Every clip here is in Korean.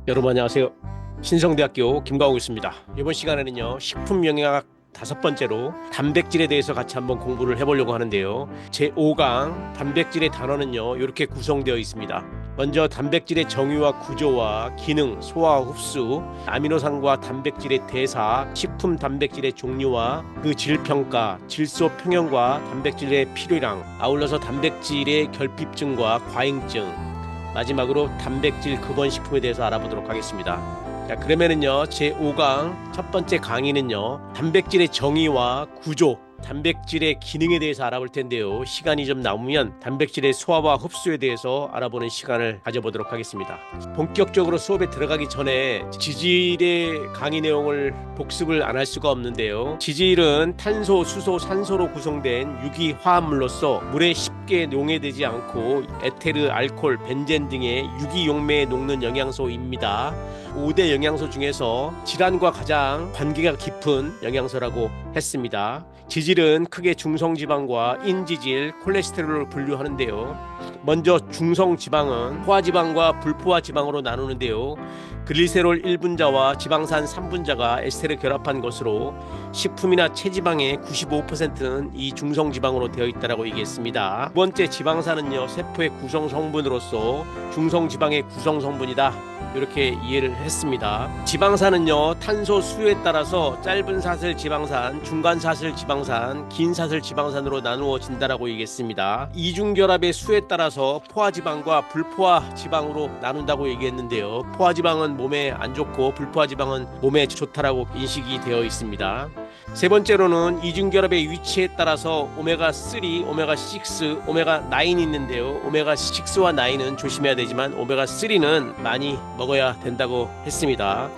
여러분 안녕하세요. 신성대학교 김광욱입니다. 이번 시간에는요 식품영양학 5번째로 단백질에 대해서 같이 한번 공부를 해보려고 하는데요. 제5강 단백질의 단원은요 이렇게 구성되어 있습니다. 먼저 단백질의 정의와 구조와 기능, 소화, 흡수, 아미노산과 단백질의 대사, 식품 단백질의 종류와 그 질평가, 질소 평형과 단백질의 필요량, 아울러서 단백질의 결핍증과 과잉증, 마지막으로 단백질 급원식품에 대해서 알아보도록 하겠습니다. 자, 그러면은요 제5강 첫 번째 강의는요 단백질의 정의와 구조, 단백질의 기능에 대해서 알아볼 텐데요. 시간이 좀 남으면 단백질의 소화와 흡수에 대해서 알아보는 시간을 가져보도록 하겠습니다. 본격적으로 수업에 들어가기 전에 지질의 강의 내용을 복습을 안 할 수가 없는데요. 지질은 탄소, 수소, 산소로 구성된 유기 화합물로서 물에 쉽게 용해되지 않고 에테르, 알코올, 벤젠 등의 유기 용매에 녹는 영양소입니다. 5대 영양소 중에서 질환과 가장 관계가 깊은 영양소라고 했습니다. 지질은 크게 중성지방과 인지질, 콜레스테롤을 분류하는데요. 먼저 중성지방은 포화지방과 불포화지방으로 나누는데요. 글리세롤 1분자와 지방산 3분자가 에스테르 결합한 것으로 식품이나 체지방의 95%는 이 중성지방으로 되어 있다고 얘기했습니다. 두 번째 지방산은요 세포의 구성성분으로서 중성지방의 구성성분이다, 이렇게 이해를 했습니다. 지방산은요 탄소 수요에 따라서 짧은 사슬 지방산, 중간 사슬 지방산, 긴 사슬 지방산으로 나누어진다라고 얘기했습니다. 이중결합의 수에 따라서 포화지방과 불포화지방으로 나눈다고 얘기했는데요. 포화지방은 몸에 안 좋고 불포화지방은 몸에 좋다라고 인식이 되어 있습니다. 세 번째로는 이중결합의 위치에 따라서 오메가3, 오메가6, 오메가9이 있는데요. 오메가6와 9은 조심해야 되지만 오메가3는 많이 먹어야 된다고 했습니다.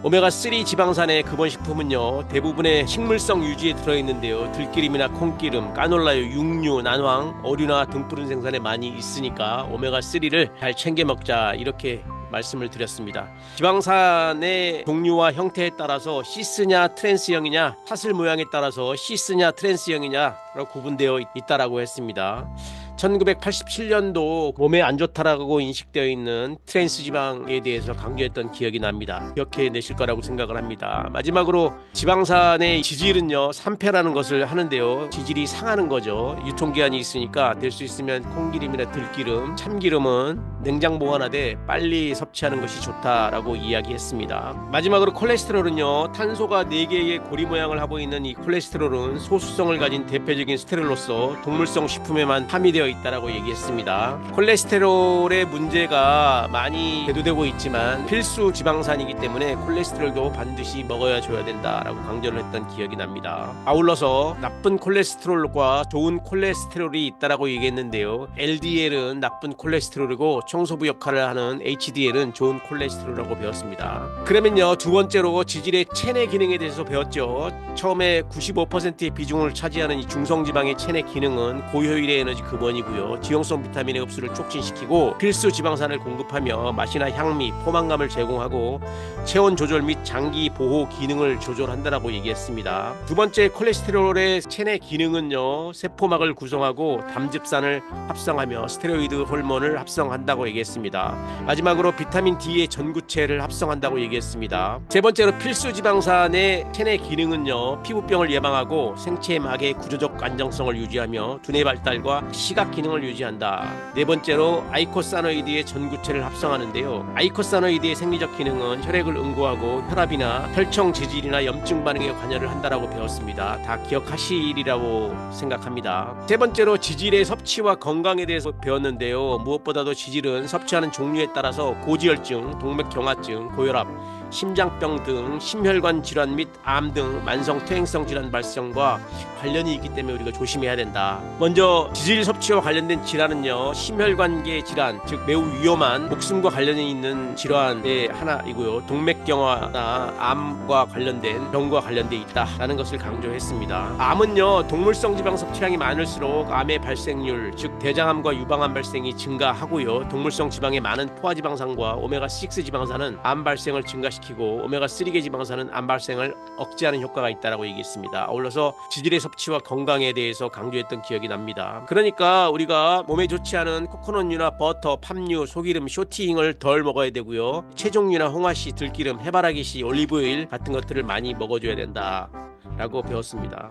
오메가3 지방산의 급원식품은요 대부분의 식물성 유지에 들어있는데요. 들기름이나 콩기름, 까놀라유, 육류, 난황, 어류나 등푸른 생선에 많이 있으니까 오메가3를 잘 챙겨 먹자, 이렇게 말씀을 드렸습니다. 지방산의 종류와 형태에 따라서 시스냐 트랜스형이냐, 사슬 모양에 따라서 시스냐 트랜스형이냐로 구분되어 있다라고 했습니다. 1987년도 몸에 안 좋다라고 인식되어 있는 트랜스 지방에 대해서 강조했던 기억이 납니다. 기억해 내실 거라고 생각을 합니다. 마지막으로 지방산의 지질은요 3패라는 것을 하는데요. 지질이 상하는 거죠. 유통기한이 있으니까 될 수 있으면 콩기름이나 들기름, 참기름은 냉장 보관하되 빨리 섭취하는 것이 좋다라고 이야기했습니다. 마지막으로 콜레스테롤은요 탄소가 4개의 고리 모양을 하고 있는 이 콜레스테롤은 소수성을 가진 대표적인 스테롤로서 동물성 식품에만 함유되어 있다라고 얘기했습니다. 콜레스테롤의 문제가 많이 대두되고 있지만 필수 지방산이기 때문에 콜레스테롤도 반드시 먹어야 줘야 된다라고 강조를 했던 기억이 납니다. 아울러서 나쁜 콜레스테롤과 좋은 콜레스테롤이 있다라고 얘기했는데요. LDL은 나쁜 콜레스테롤이고 청소부 역할을 하는 HDL은 좋은 콜레스테롤이라고 배웠습니다. 그러면요 두 번째로 지질의 체내 기능에 대해서 배웠죠. 처음에 95%의 비중을 차지하는 이 중성지방의 체내 기능은 고효율의 에너지 급원이고요. 지용성 비타민의 흡수를 촉진시키고 필수 지방산을 공급하며 맛이나 향미, 포만감을 제공하고 체온 조절 및 장기 보호 기능을 조절한다라고 얘기했습니다. 두 번째 콜레스테롤의 체내 기능은요 세포막을 구성하고 담즙산을 합성하며 스테로이드 호르몬을 합성한다고 얘기했습니다. 마지막으로 비타민 D의 전구체를 합성한다고 얘기했습니다. 세 번째로 필수 지방산의 체내 기능은요 피부병을 예방하고 생체막의 구조적 안정성을 유지하며 두뇌 발달과 시각 기능을 유지한다. 네 번째로 아이코사노이드의 전구체를 합성하는데요. 아이코사노이드의 생리적 기능은 혈액을 응고하고 혈압이나 혈청 지질이나 염증 반응에 관여를 한다라고 배웠습니다. 다 기억하시리라고 생각합니다. 세 번째로 지질의 섭취와 건강에 대해서 배웠는데요. 무엇보다도 지질은 섭취하는 종류에 따라서 고지혈증, 동맥경화증, 고혈압, 심장병 등 심혈관 질환 및 암 등 만성 퇴행성 질환 발생과 관련이 있기 때문에 우리가 조심해야 된다. 먼저 지질 섭취와 관련된 질환은요 심혈관계 질환, 즉 매우 위험한 목숨과 관련이 있는 질환의 하나이고요. 동맥경화나 암과 관련된 병과 관련돼 있다라는 것을 강조했습니다. 암은요 동물성 지방 섭취량이 많을수록 암의 발생률, 즉 대장암과 유방암 발생이 증가하고요. 동물성 지방의 많은 포화지방산과 오메가6 지방산은 암 발생을 증가시키고 증가시키고 오메가3계 지방산은 암 발생을 억제하는 효과가 있다라고 얘기했습니다. 아울러서 지질의 섭취와 건강에 대해서 강조했던 기억이 납니다. 그러니까 우리가 몸에 좋지 않은 코코넛류나 버터, 팜유, 소기름, 쇼티잉을 덜 먹어야 되고요. 채종류나 홍화씨, 들기름, 해바라기씨, 올리브오일 같은 것들을 많이 먹어줘야 된다라고 배웠습니다.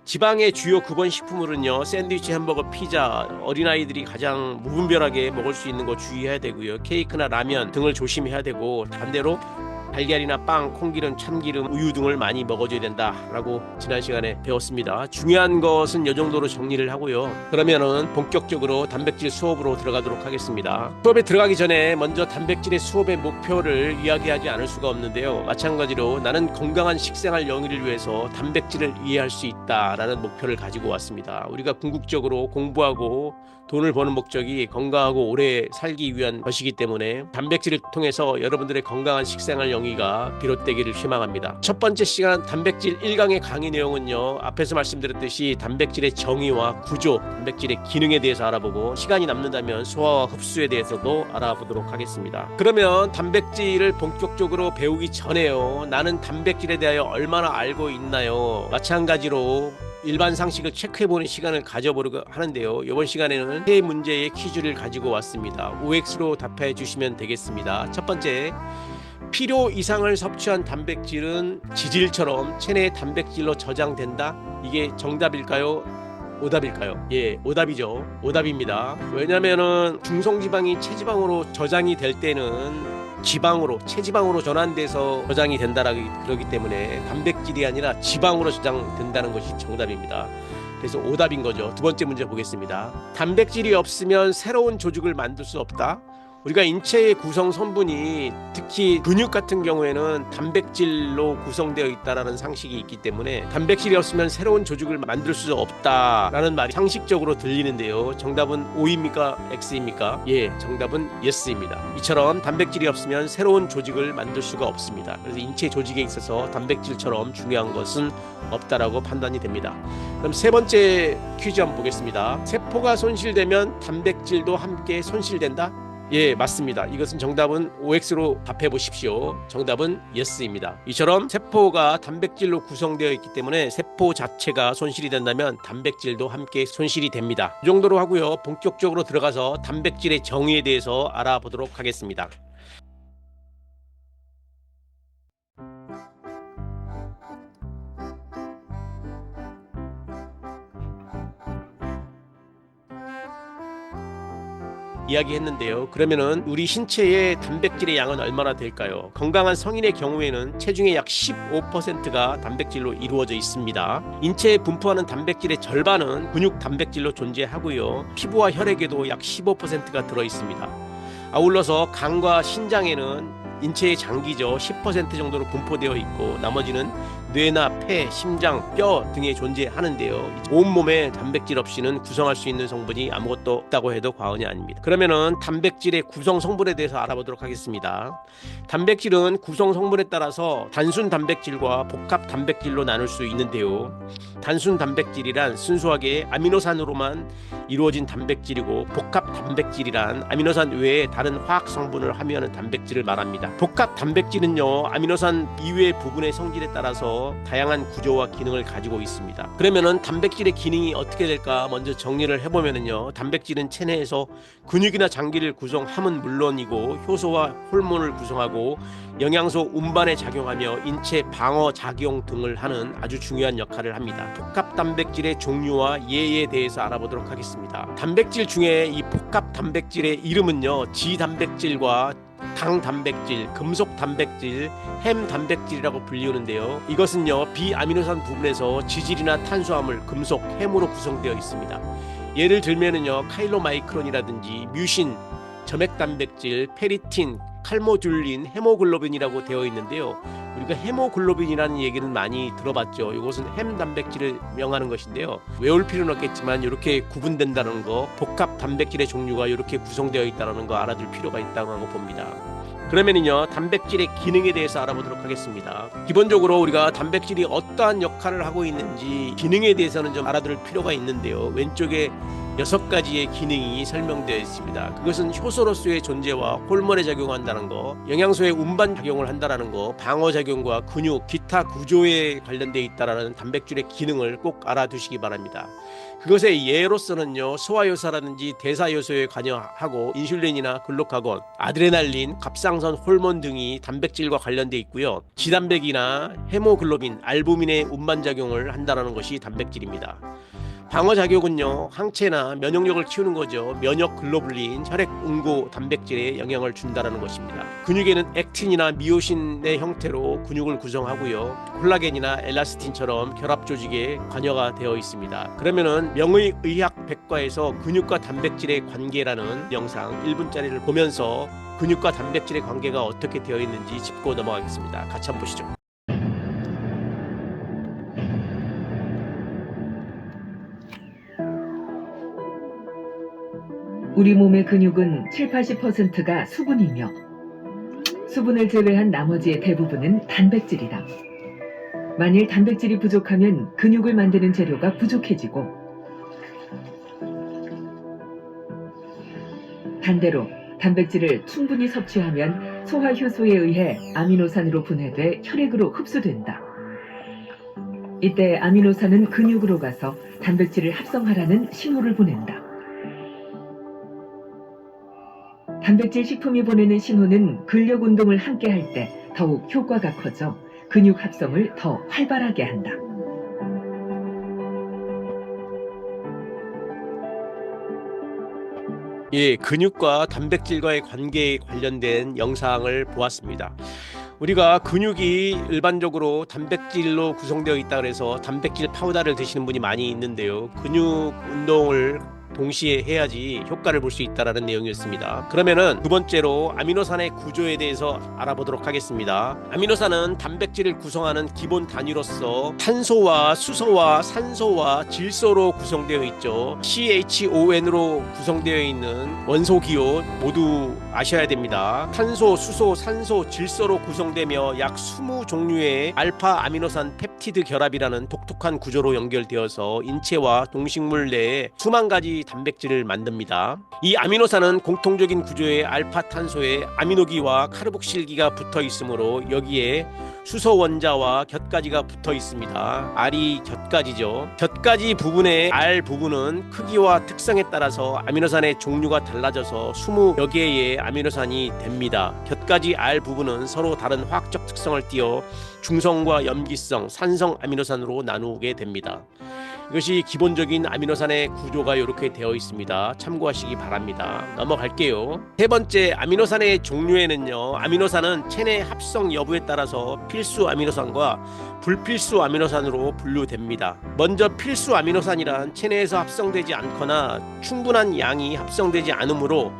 지방의 주요 구본 식품으로는요, 샌드위치, 햄버거, 피자, 어린아이들이 가장 무분별하게 먹을 수 있는 거 주의해야 되고요. 케이크나 라면 등을 조심해야 되고, 반대로 달걀이나 빵, 콩기름, 참기름, 우유 등을 많이 먹어줘야 된다라고 지난 시간에 배웠습니다. 중요한 것은 이 정도로 정리를 하고요. 그러면은 본격적으로 단백질 수업으로 들어가도록 하겠습니다. 수업에 들어가기 전에 먼저 단백질의 수업의 목표를 이야기하지 않을 수가 없는데요. 마찬가지로 나는 건강한 식생활 영위를 위해서 단백질을 이해할 수 있다라는 목표를 가지고 왔습니다. 우리가 궁극적으로 공부하고 돈을 버는 목적이 건강하고 오래 살기 위한 것이기 때문에 단백질을 통해서 여러분들의 건강한 식생활 영위가 비롯되기를 희망합니다. 첫 번째 시간 단백질 1강의 강의 내용은요, 앞에서 말씀드렸듯이 단백질의 정의와 구조, 단백질의 기능에 대해서 알아보고, 시간이 남는다면 소화와 흡수에 대해서도 알아보도록 하겠습니다. 그러면 단백질을 본격적으로 배우기 전에요, 나는 단백질에 대하여 얼마나 알고 있나요? 마찬가지로 일반 상식을 체크해보는 시간을 가져보려고 하는데요. 이번 시간에는 세 문제의 퀴즈를 가지고 왔습니다. OX로 답해 주시면 되겠습니다. 첫 번째, 필요 이상을 섭취한 단백질은 지질처럼 체내의 단백질로 저장된다. 이게 정답일까요? 오답일까요? 예, 오답이죠. 오답입니다. 왜냐면은 중성지방이 체지방으로 저장이 될 때는 지방으로, 체지방으로 전환돼서 저장이 그러기 때문에 단백질이 아니라 지방으로 저장된다는 것이 정답입니다. 그래서 오답인 거죠. 두 번째 문제 보겠습니다. 단백질이 없으면 새로운 조직을 만들 수 없다. 우리가 인체의 구성 성분이 특히 근육 같은 경우에는 단백질로 구성되어 있다라는 상식이 있기 때문에 단백질이 없으면 새로운 조직을 만들 수 없다라는 말이 상식적으로 들리는데요. 정답은 O입니까? X입니까? 예, 정답은 Yes입니다. 이처럼 단백질이 없으면 새로운 조직을 만들 수가 없습니다. 그래서 인체 조직에 있어서 단백질처럼 중요한 것은 없다라고 판단이 됩니다. 그럼 세 번째 퀴즈 한번 보겠습니다. 세포가 손실되면 단백질도 함께 손실된다? 예, 맞습니다. 이것은 정답은 OX로 답해 보십시오. 정답은 Yes입니다. 이처럼 세포가 단백질로 구성되어 있기 때문에 세포 자체가 손실이 된다면 단백질도 함께 손실이 됩니다. 이 정도로 하고요. 본격적으로 들어가서 단백질의 정의에 대해서 알아보도록 하겠습니다. 이야기했는데요. 그러면은 우리 신체의 단백질의 양은 얼마나 될까요? 건강한 성인의 경우에는 체중의 약 15%가 단백질로 이루어져 있습니다. 인체에 분포하는 단백질의 절반은 근육 단백질로 존재하고요. 피부와 혈액에도 약 15%가 들어 있습니다. 아울러서 간과 신장에는 인체의 장기죠, 10% 정도로 분포되어 있고, 나머지는 뇌나 폐, 심장, 뼈 등에 존재하는데요. 온몸에 단백질 없이는 구성할 수 있는 성분이 아무것도 없다고 해도 과언이 아닙니다. 그러면은 단백질의 구성 성분에 대해서 알아보도록 하겠습니다. 단백질은 구성 성분에 따라서 단순 단백질과 복합 단백질로 나눌 수 있는데요. 단순 단백질이란 순수하게 아미노산으로만 이루어진 단백질이고, 복합 단백질이란 아미노산 외에 다른 화학 성분을 함유하는 단백질을 말합니다. 복합 단백질은요, 아미노산 이외의 부분의 성질에 따라서 다양한 구조와 기능을 가지고 있습니다. 그러면은 단백질의 기능이 어떻게 될까 먼저 정리를 해보면은요, 단백질은 체내에서 근육이나 장기를 구성함은 물론이고 효소와 호르몬을 구성하고 영양소 운반에 작용하며 인체 방어 작용 등을 하는 아주 중요한 역할을 합니다. 복합 단백질의 종류와 예에 대해서 알아보도록 하겠습니다. 단백질 중에 이 복합 단백질의 이름은요, 지단백질과 당단백질, 금속단백질, 햄단백질이라고 불리우는데요. 이것은요, 비아미노산 부분에서 지질이나 탄수화물, 금속, 햄으로 구성되어 있습니다. 예를 들면은요, 카일로마이크론이라든지 뮤신, 점액단백질, 페리틴, 칼모듈린, 헤모글로빈이라고 되어 있는데요. 우리가 헤모글로빈이라는 얘기는 많이 들어봤죠. 이것은 햄 단백질을 명하는 것인데요. 외울 필요는 없겠지만 이렇게 구분된다는 거, 복합 단백질의 종류가 이렇게 구성되어 있다는 거 알아둘 필요가 있다고 봅니다. 그러면은요, 단백질의 기능에 대해서 알아보도록 하겠습니다. 기본적으로 우리가 단백질이 어떠한 역할을 하고 있는지 기능에 대해서는 좀 알아둘 필요가 있는데요. 왼쪽에 6가지의 기능이 설명되어 있습니다. 그것은 효소로서의 존재와 호르몬에 작용한다는 거, 영양소의 운반 작용을 한다는 거, 방어작용과 근육, 기타 구조에 관련되어 있다는 단백질의 기능을 꼭 알아두시기 바랍니다. 그것의 예로서는요, 소화효소라든지 대사효소에 관여하고 인슐린이나 글루카곤, 아드레날린, 갑상선 호르몬 등이 단백질과 관련되어 있고요. 지단백이나 헤모글로빈, 알부민의 운반작용을 한다는 것이 단백질입니다. 방어작용은요, 항체나 면역력을 키우는 거죠. 면역 글로불린, 혈액 응고 단백질에 영향을 준다는 것입니다. 근육에는 액틴이나 미오신의 형태로 근육을 구성하고요. 콜라겐이나 엘라스틴처럼 결합 조직에 관여가 되어 있습니다. 그러면은 명의의학 백과에서 근육과 단백질의 관계라는 영상 1분짜리를 보면서 근육과 단백질의 관계가 어떻게 되어 있는지 짚고 넘어가겠습니다. 같이 한번 보시죠. 우리 몸의 근육은 70~80%가 수분이며 수분을 제외한 나머지의 대부분은 단백질이다. 만일 단백질이 부족하면 근육을 만드는 재료가 부족해지고 반대로 단백질을 충분히 섭취하면 소화효소에 의해 아미노산으로 분해돼 혈액으로 흡수된다. 이때 아미노산은 근육으로 가서 단백질을 합성하라는 신호를 보낸다. 단백질 식품이 보내는 신호는 근력 운동을 함께 할 때 더욱 효과가 커져 근육 합성을 더 활발하게 한다. 예, 근육과 단백질과의 관계에 관련된 영상을 보았습니다. 우리가 근육이 일반적으로 단백질로 구성되어 있다 그래서 단백질 파우더를 드시는 분이 많이 있는데요. 근육 운동을 동시에 해야지 효과를 볼 수 있다는 내용이었습니다. 그러면은 두 번째로 아미노산의 구조에 대해서 알아보도록 하겠습니다. 아미노산은 단백질을 구성하는 기본 단위로서 탄소와 수소와 산소와 질소로 구성되어 있죠. CHON으로 구성되어 있는 원소 기호 모두 아셔야 됩니다. 탄소, 수소, 산소, 질소로 구성되며 약 20종류의 알파 아미노산 펩티드 결합이라는 독특한 구조로 연결되어서 인체와 동식물 내에 수만 가지 단백질을 만듭니다. 이 아미노산은 공통적인 구조의 알파탄소에 아미노기와 카르복실기가 붙어 있으므로 여기에 수소 원자와 곁가지가 붙어 있습니다. R이 곁가지죠. 곁가지 부분의 R 부분은 크기와 특성에 따라서 아미노산의 종류가 달라져서 20여 개의 아미노산이 됩니다. 곁가지 R 부분은 서로 다른 화학적 특성을 띠어 중성과 염기성, 산성 아미노산으로 나누게 됩니다. 이것이 기본적인 아미노산의 구조가 이렇게 되어 있습니다. 참고하시기 바랍니다. 넘어갈게요. 세 번째, 아미노산의 종류에는요, 아미노산은 체내 합성 여부에 따라서 필수 아미노산과 불필수 아미노산으로 분류됩니다. 먼저 필수 아미노산이란 체내에서 합성되지 않거나 충분한 양이 합성되지 않으므로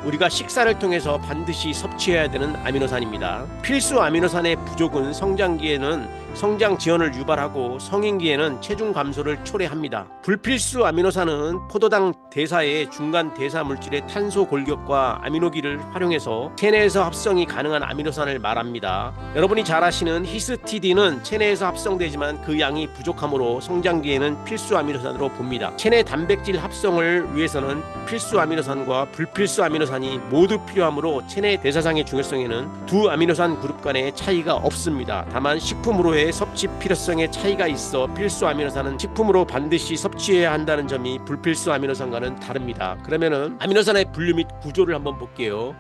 우리가 식사를 통해서 반드시 섭취해야 되는 아미노산입니다. 필수 아미노산의 부족은 성장기에는 성장 지연을 유발하고 성인기에는 체중 감소를 초래합니다. 불필수 아미노산은 포도당 대사의 중간 대사 물질의 탄소 골격과 아미노기를 활용해서 체내에서 합성이 가능한 아미노산을 말합니다. 여러분이 잘 아시는 히스티딘은 체내에서 합성되지만 그 양이 부족하므로 성장기에는 필수 아미노산으로 봅니다. 체내 단백질 합성을 위해서는 필수 아미노산과 불필수 아미노산이 모두 필요하므로 체내 대사상의 중요성에는 두 아미노산 그룹 간의 차이가 없습니다. 다만 식품으로의 섭취 필요성의 차이가 있어 필수 아미노산은 식품으로 반드시 섭취해야 한다는 점이 불필수 아미노산과는 다릅니다. 그러면은 아미노산의 분류 및 구조를 한번 볼게요.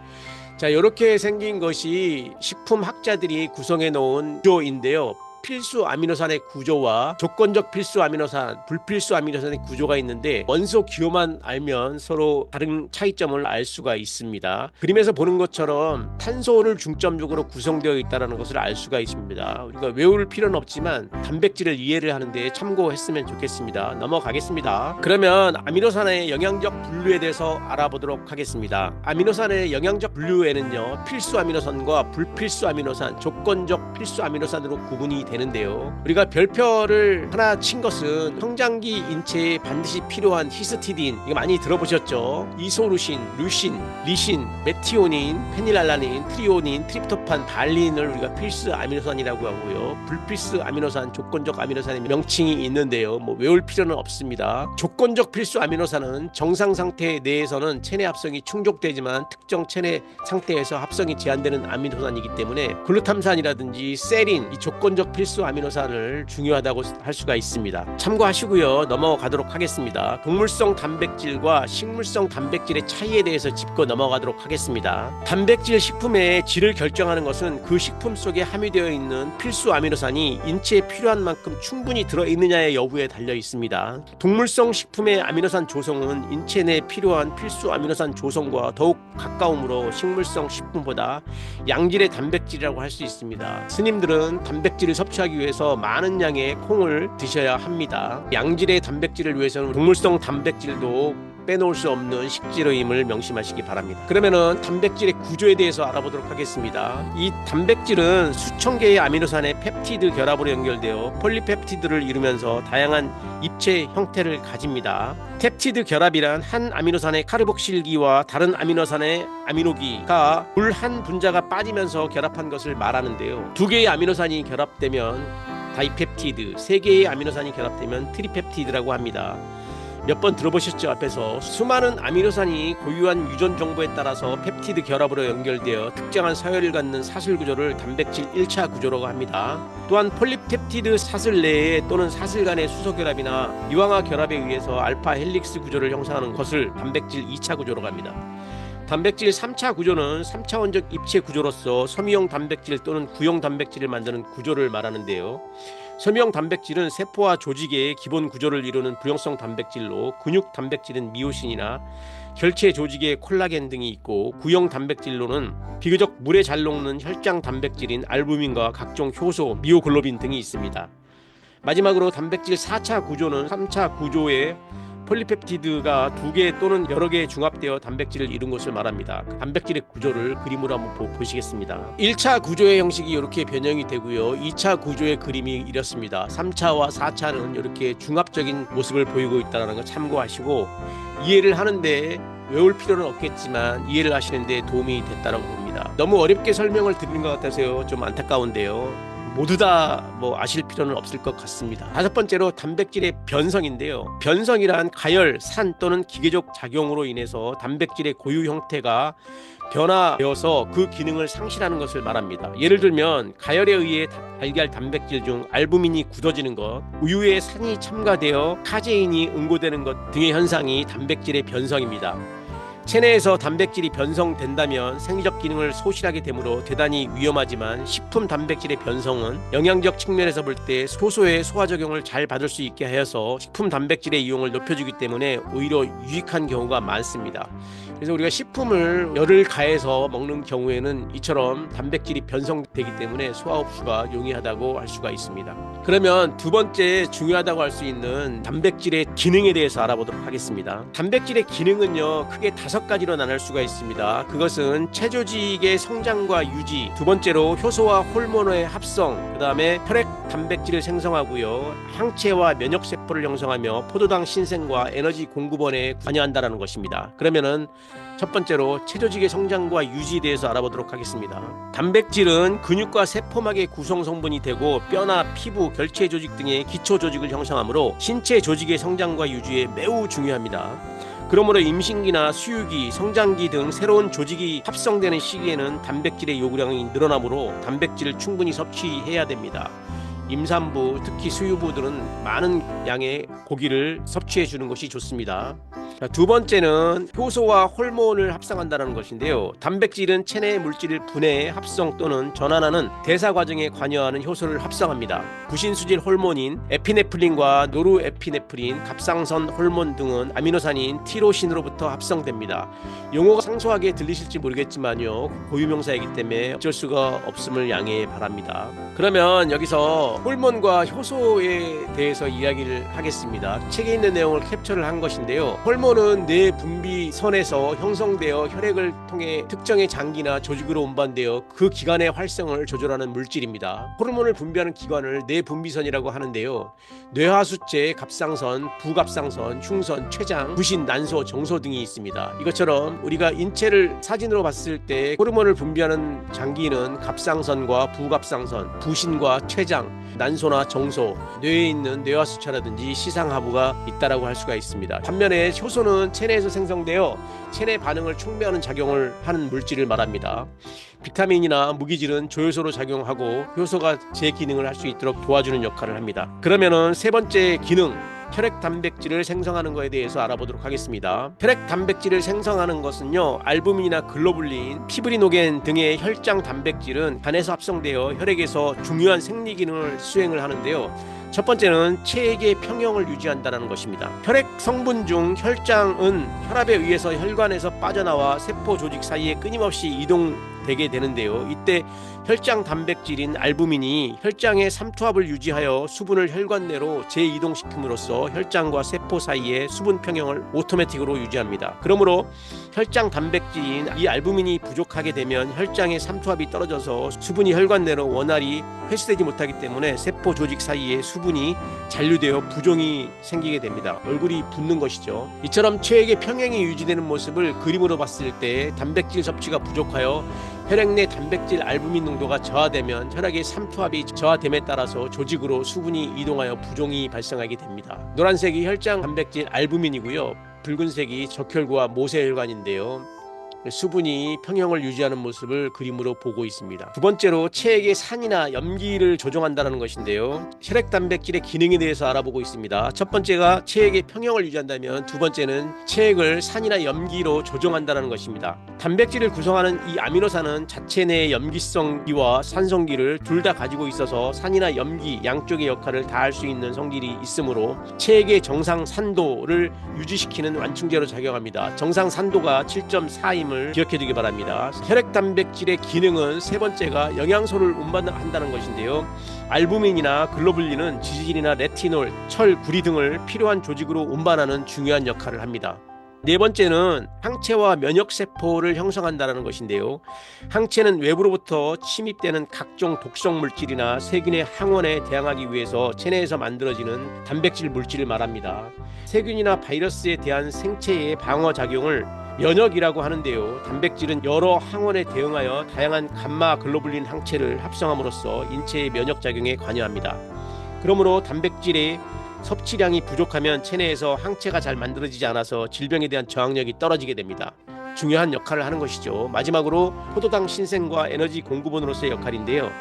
자, 이렇게 생긴 것이 식품학자들이 구성해 놓은 구조인데요. 필수 아미노산의 구조와 조건적 필수 아미노산, 불필수 아미노산의 구조가 있는데 원소 기호만 알면 서로 다른 차이점을 알 수가 있습니다. 그림에서 보는 것처럼 탄소를 중점적으로 구성되어 있다는 것을 알 수가 있습니다. 우리가 외울 필요는 없지만 단백질을 이해를 하는데 참고했으면 좋겠습니다. 넘어가겠습니다. 그러면 아미노산의 영양적 분류에 대해서 알아보도록 하겠습니다. 아미노산의 영양적 분류에는요, 필수 아미노산과 불필수 아미노산, 조건적 필수 아미노산으로 구분이 되는데요. 우리가 별표를 하나 친 것은 성장기 인체에 반드시 필요한 히스티딘, 이거 많이 들어보셨죠? 이소루신, 류신, 리신, 메티오닌, 페닐알라닌, 트리오닌, 트립토판, 발린을 우리가 필수 아미노산이라고 하고요. 불필수 아미노산, 조건적 아미노산의 명칭이 있는데요. 뭐 외울 필요는 없습니다. 조건적 필수 아미노산은 정상 상태 내에서는 체내 합성이 충족되지만 특정 체내 상태에서 합성이 제한되는 아미노산이기 때문에 글루탐산이라든지 세린, 이 조건적 필수 아미노산을 중요하다고 할 수가 있습니다. 참고하시고요. 넘어가도록 하겠습니다. 동물성 단백질과 식물성 단백질의 차이에 대해서 짚고 넘어가도록 하겠습니다. 단백질 식품의 질을 결정하는 것은 그 식품 속에 함유되어 있는 필수 아미노산이 인체에 필요한 만큼 충분히 들어있느냐의 여부에 달려 있습니다. 동물성 식품의 아미노산 조성은 인체 내에 필요한 필수 아미노산 조성과 더욱 가까우므로 식물성 식품보다 양질의 단백질이라고 할 수 있습니다. 스님들은 단백질을 섭취하기 위해서 많은 양의 콩을 드셔야 합니다. 양질의 단백질을 위해서는 동물성 단백질도 빼놓을 수 없는 식재료임을 명심하시기 바랍니다. 그러면은 단백질의 구조에 대해서 알아보도록 하겠습니다. 이 단백질은 수천 개의 아미노산의 펩티드 결합으로 연결되어 폴리펩티드를 이루면서 다양한 입체 형태를 가집니다. 펩티드 결합이란 한 아미노산의 카르복실기와 다른 아미노산의 아미노기가 물 한 분자가 빠지면서 결합한 것을 말하는데요. 두 개의 아미노산이 결합되면 다이펩티드, 세 개의 아미노산이 결합되면 트리펩티드라고 합니다. 몇 번 들어보셨죠? 앞에서 수많은 아미노산이 고유한 유전 정보에 따라서 펩티드 결합으로 연결되어 특정한 서열을 갖는 사슬 구조를 단백질 1차 구조라고 합니다. 또한 폴리펩티드 사슬 내에 또는 사슬 간의 수소 결합이나 이황화 결합에 의해서 알파 헬릭스 구조를 형성하는 것을 단백질 2차 구조라고 합니다. 단백질 3차 구조는 3차원적 입체 구조로서 섬유형 단백질 또는 구형 단백질을 만드는 구조를 말하는데요. 섬유형 단백질은 세포와 조직의 기본 구조를 이루는 부용성 단백질로, 근육 단백질은 미오신이나 결체 조직의 콜라겐 등이 있고, 구형 단백질로는 비교적 물에 잘 녹는 혈장 단백질인 알부민과 각종 효소, 미오글로빈 등이 있습니다. 마지막으로 단백질 4차 구조는 3차 구조의 폴리펩티드가 두 개 또는 여러 개 중합되어 단백질을 이룬 것을 말합니다. 그 단백질의 구조를 그림으로 한번 보시겠습니다. 1차 구조의 형식이 이렇게 변형이 되고요. 2차 구조의 그림이 이렇습니다. 3차와 4차는 이렇게 중합적인 모습을 보이고 있다는 거 참고하시고 이해를 하는데 외울 필요는 없겠지만 이해를 하시는데 도움이 됐다고 봅니다. 너무 어렵게 설명을 드리는 것 같아서요. 좀 안타까운데요. 모두 다 아실 필요는 없을 것 같습니다. 다섯 번째로 단백질의 변성인데요. 변성이란 가열, 산 또는 기계적 작용으로 인해서 단백질의 고유 형태가 변화되어서 그 기능을 상실하는 것을 말합니다. 예를 들면 가열에 의해 달걀 단백질 중 알부민이 굳어지는 것, 우유에 산이 첨가되어 카제인이 응고되는 것 등의 현상이 단백질의 변성입니다. 체내에서 단백질이 변성된다면 생리적 기능을 소실하게 되므로 대단히 위험하지만 식품 단백질의 변성은 영양적 측면에서 볼 때 소소의 소화작용을 잘 받을 수 있게 하여서 식품 단백질의 이용을 높여주기 때문에 오히려 유익한 경우가 많습니다. 그래서 우리가 식품을 열을 가해서 먹는 경우에는 이처럼 단백질이 변성되기 때문에 소화 흡수가 용이하다고 할 수가 있습니다. 그러면 두 번째 중요하다고 할 수 있는 단백질의 기능에 대해서 알아보도록 하겠습니다. 단백질의 기능은요, 크게 5가지로 나눌 수가 있습니다. 그것은 체조직의 성장과 유지, 두 번째로 효소와 호르몬의 합성, 그 다음에 혈액 단백질을 생성하고요, 항체와 면역세포를 형성하며 포도당 신생과 에너지 공급원에 관여한다는 것입니다. 그러면은 첫 번째로 체조직의 성장과 유지에 대해서 알아보도록 하겠습니다. 단백질은 근육과 세포막의 구성 성분이 되고 뼈나 피부, 결체 조직 등의 기초 조직을 형성하므로 신체 조직의 성장과 유지에 매우 중요합니다. 그러므로 임신기나 수유기, 성장기 등 새로운 조직이 합성되는 시기에는 단백질의 요구량이 늘어나므로 단백질을 충분히 섭취해야 됩니다. 임산부, 특히 수유부들은 많은 양의 고기를 섭취해 주는 것이 좋습니다. 두 번째는 효소와 호르몬을 합성한다는 것인데요. 단백질은 체내 물질을 분해, 합성 또는 전환하는 대사 과정에 관여하는 효소를 합성합니다. 부신수질 호르몬인 에피네프린과 노르에피네프린, 갑상선 호르몬 등은 아미노산인 티로신으로부터 합성됩니다. 용어가 생소하게 들리실지 모르겠지만요, 고유명사이기 때문에 어쩔 수가 없음을 양해 바랍니다. 그러면 여기서 오늘은요 호르몬과 효소에 대해서 이야기를 하겠습니다. 책에 있는 내용을 캡처를 한 것인데요. 호르몬은 뇌 분비선에서 형성되어 혈액을 통해 특정의 장기나 조직으로 운반되어 그 기관의 활성을 조절하는 물질입니다. 호르몬을 분비하는 기관을 뇌 분비선이라고 하는데요. 뇌하수체, 갑상선, 부갑상선, 흉선, 췌장, 부신, 난소, 정소 등이 있습니다. 이것처럼 우리가 인체를 사진으로 봤을 때 호르몬을 분비하는 장기는 갑상선과 부갑상선, 부신과 췌장, 난소나 정소, 뇌에 있는 뇌하수체라든지 시상하부가 있다라고 할 수가 있습니다. 반면에 효소는 체내에서 생성되어 체내 반응을 촉매하는 작용을 하는 물질을 말합니다. 비타민이나 무기질은 조효소로 작용하고 효소가 제 기능을 할 수 있도록 도와주는 역할을 합니다. 그러면은 세 번째 기능, 혈액 단백질을 생성하는 것에 대해서 알아보도록 하겠습니다. 혈액 단백질을 생성하는 것은요, 알부민이나 글로불린, 피브리노겐 등의 혈장 단백질은 간에서 합성되어 혈액에서 중요한 생리 기능을 수행을 하는데요. 첫 번째는 체액의 평형을 유지한다는 것입니다. 혈액 성분 중 혈장은 혈압에 의해서 혈관에서 빠져나와 세포 조직 사이에 끊임없이 이동되게 되는데요. 이때 혈장 단백질인 알부민이 혈장의 삼투압을 유지하여 수분을 혈관 내로 재이동시킴으로써 혈장과 세포 사이의 수분 평형을 오토매틱으로 유지합니다. 그러므로 혈장 단백질인 이 알부민이 부족하게 되면 혈장의 삼투압이 떨어져서 수분이 혈관 내로 원활히 회수되지 못하기 때문에 세포 조직 사이에 수분이 잔류되어 부종이 생기게 됩니다. 얼굴이 붓는 것이죠. 이처럼 체액의 평형이 유지되는 모습을 그림으로 봤을 때 단백질 섭취가 부족하여 혈액 내 단백질 알부민 농도가 저하되면 혈액의 삼투압이 저하됨에 따라서 조직으로 수분이 이동하여 부종이 발생하게 됩니다. 노란색이 혈장 단백질 알부민이고요. 붉은색이 적혈구와 모세혈관인데요. 수분이 평형을 유지하는 모습을 그림으로 보고 있습니다. 두 번째로 체액의 산이나 염기를 조정한다는 것인데요. 혈액 단백질의 기능에 대해서 알아보고 있습니다. 첫 번째가 체액의 평형을 유지한다면 두 번째는 체액을 산이나 염기로 조정한다는 것입니다. 단백질을 구성하는 이 아미노산은 자체 내의 염기성기와 산성기를 둘 다 가지고 있어서 산이나 염기 양쪽의 역할을 다할 수 있는 성질이 있으므로 체액의 정상 산도를 유지시키는 완충제로 작용합니다. 정상 산도가 7.4임 기억해 두기 바랍니다. 혈액 단백질의 기능은 세 번째가 영양소를 운반한다는 것인데요. 알부민이나 글로불린은 지질이나 레티놀, 철, 구리 등을 필요한 조직으로 운반하는 중요한 역할을 합니다. 네 번째는 항체와 면역세포를 형성한다는 것인데요. 항체는 외부로부터 침입되는 각종 독성 물질이나 세균의 항원에 대항하기 위해서 체내에서 만들어지는 단백질 물질을 말합니다. 세균이나 바이러스에 대한 생체의 방어 작용을 면역이라고 하는데요. 단백질은 여러 항원에 대응하여 다양한 감마 글로불린 항체를 합성함으로써 인체의 면역 작용에 관여합니다. 그러므로 단백질의 섭취량이 부족하면 체내에서 항체가 잘 만들어지지 않아서 질병에 대한 저항력이 떨어지게 됩니다. 중요한 역할을 하는 것이죠. 마지막으로 포도당 신생과 에너지 공급원으로서의 역할인데요.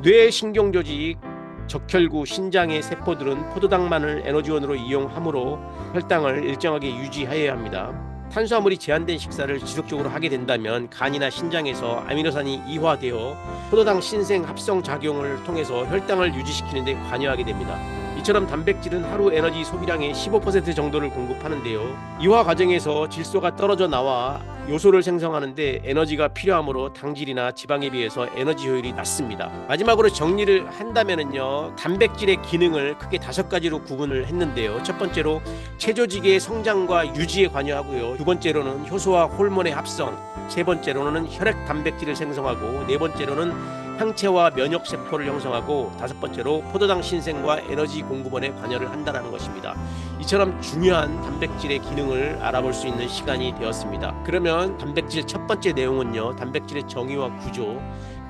뇌 신경조직, 적혈구, 신장의 세포들은 포도당만을 에너지원으로 이용하므로 혈당을 일정하게 유지해야 합니다. 탄수화물이 제한된 식사를 지속적으로 하게 된다면 간이나 신장에서 아미노산이 이화되어 포도당 신생 합성 작용을 통해서 혈당을 유지시키는 데 관여하게 됩니다. 이처럼 단백질은 하루 에너지 소비량의 15% 정도를 공급하는데요. 이화 과정에서 질소가 떨어져 나와 요소를 생성하는데 에너지가 필요하므로 당질이나 지방에 비해서 에너지 효율이 낮습니다. 마지막으로 정리를 한다면요, 단백질의 기능을 크게 5가지로 구분을 했는데요. 첫 번째로 체조직의 성장과 유지에 관여하고요. 두 번째로는 효소와 호르몬의 합성, 세 번째로는 혈액 단백질을 생성하고, 네 번째로는 항체와 면역 세포를 형성하고, 다섯 번째로 포도당 신생과 에너지 공급원에 관여를 한다는 것입니다. 이처럼 중요한 단백질의 기능을 알아볼 수 있는 시간이 되었습니다. 그러면 단백질 첫 번째 내용은요, 단백질의 정의와 구조,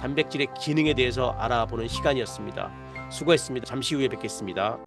단백질의 기능에 대해서 알아보는 시간이었습니다. 수고했습니다. 잠시 후에 뵙겠습니다.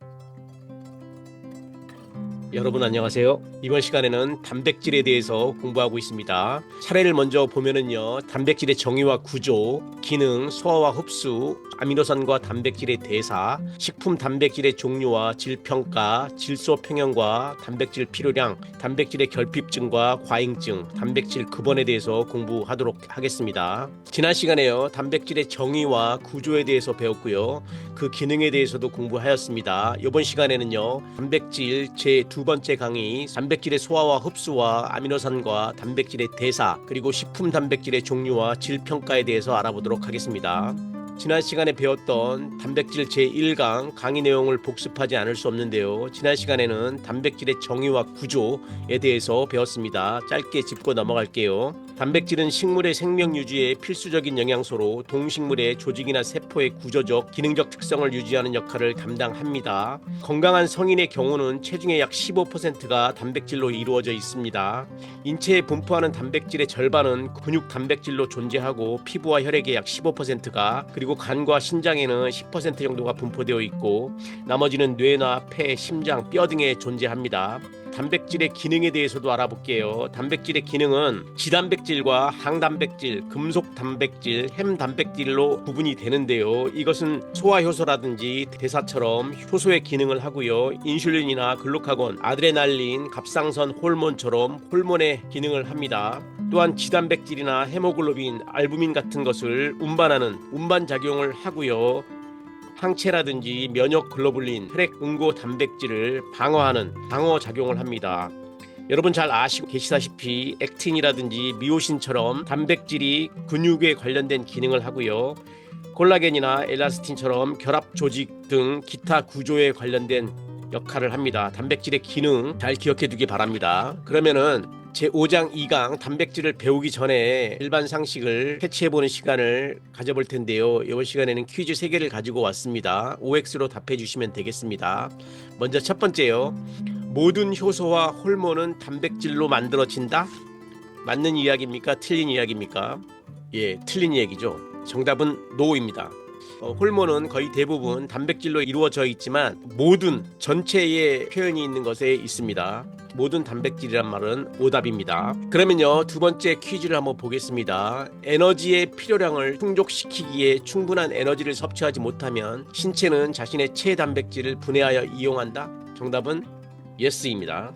여러분 안녕하세요. 이번 시간에는 단백질에 대해서 공부하고 있습니다. 차례를 먼저 보면은요, 단백질의 정의와 구조, 기능, 소화와 흡수, 아미노산과 단백질의 대사, 식품 단백질의 종류와 질 평가, 질소 평형과 단백질 필요량, 단백질의 결핍증과 과잉증, 단백질 급원에 대해서 공부하도록 하겠습니다. 지난 시간에요, 단백질의 정의와 구조에 대해서 배웠고요. 그 기능에 대해서도 공부하였습니다. 이번 시간에는요, 단백질 제 두 번째 강의, 단백질의 소화와 흡수와 아미노산과 단백질의 대사, 그리고 식품 단백질의 종류와 질 평가에 대해서 알아보도록 하겠습니다. 지난 시간에 배웠던 단백질 제1강 강의 내용을 복습하지 않을 수 없는데요. 지난 시간에는 단백질의 정의와 구조에 대해서 배웠습니다. 짧게 짚고 넘어갈게요. 단백질은 식물의 생명 유지에 필수적인 영양소로 동식물의 조직이나 세포의 구조적, 기능적 특성을 유지하는 역할을 감당합니다. 건강한 성인의 경우는 체중의 약 15%가 단백질로 이루어져 있습니다. 인체에 분포하는 단백질의 절반은 근육 단백질로 존재하고 피부와 혈액의 약 15%가 그리고 간과 신장에는 10% 정도가 분포되어 있고 나머지는 뇌나 폐, 심장, 뼈 등에 존재합니다. 단백질의 기능에 대해서도 알아볼게요. 단백질의 기능은 지단백질과 항단백질, 금속단백질, 햄단백질로 구분이 되는데요. 이것은 소화효소라든지 대사처럼 효소의 기능을 하고요. 인슐린이나 글루카곤, 아드레날린, 갑상선 호르몬처럼 호르몬의 기능을 합니다. 또한 지단백질이나 헤모글로빈, 알부민 같은 것을 운반하는 운반작용을 하고요. 항체라든지 면역 글로불린, 혈액 응고 단백질을 방어하는 방어 작용을 합니다. 여러분 잘 아시고 계시다시피 액틴이라든지 미오신처럼 단백질이 근육에 관련된 기능을 하고요. 콜라겐이나 엘라스틴처럼 결합 조직 등 기타 구조에 관련된 역할을 합니다. 단백질의 기능 잘 기억해 두기 바랍니다. 그러면은 제5장 2강 단백질을 배우기 전에 일반 상식을 캐치해보는 시간을 가져볼 텐데요. 이번 시간에는 퀴즈 3개를 가지고 왔습니다. OX로 답해 주시면 되겠습니다. 먼저 첫 번째요. 모든 효소와 호르몬은 단백질로 만들어진다? 맞는 이야기입니까? 틀린 이야기입니까? 예, 틀린 얘기죠. 정답은 NO입니다. 호르몬은 거의 대부분 단백질로 이루어져 있지만 모든 전체의 표현이 있는 것에 있습니다. 모든 단백질이란 말은 오답입니다. 그러면요, 두 번째 퀴즈를 한번 보겠습니다. 에너지의 필요량을 충족시키기에 충분한 에너지를 섭취하지 못하면 신체는 자신의 체단백질을 분해하여 이용한다? 정답은 예스입니다.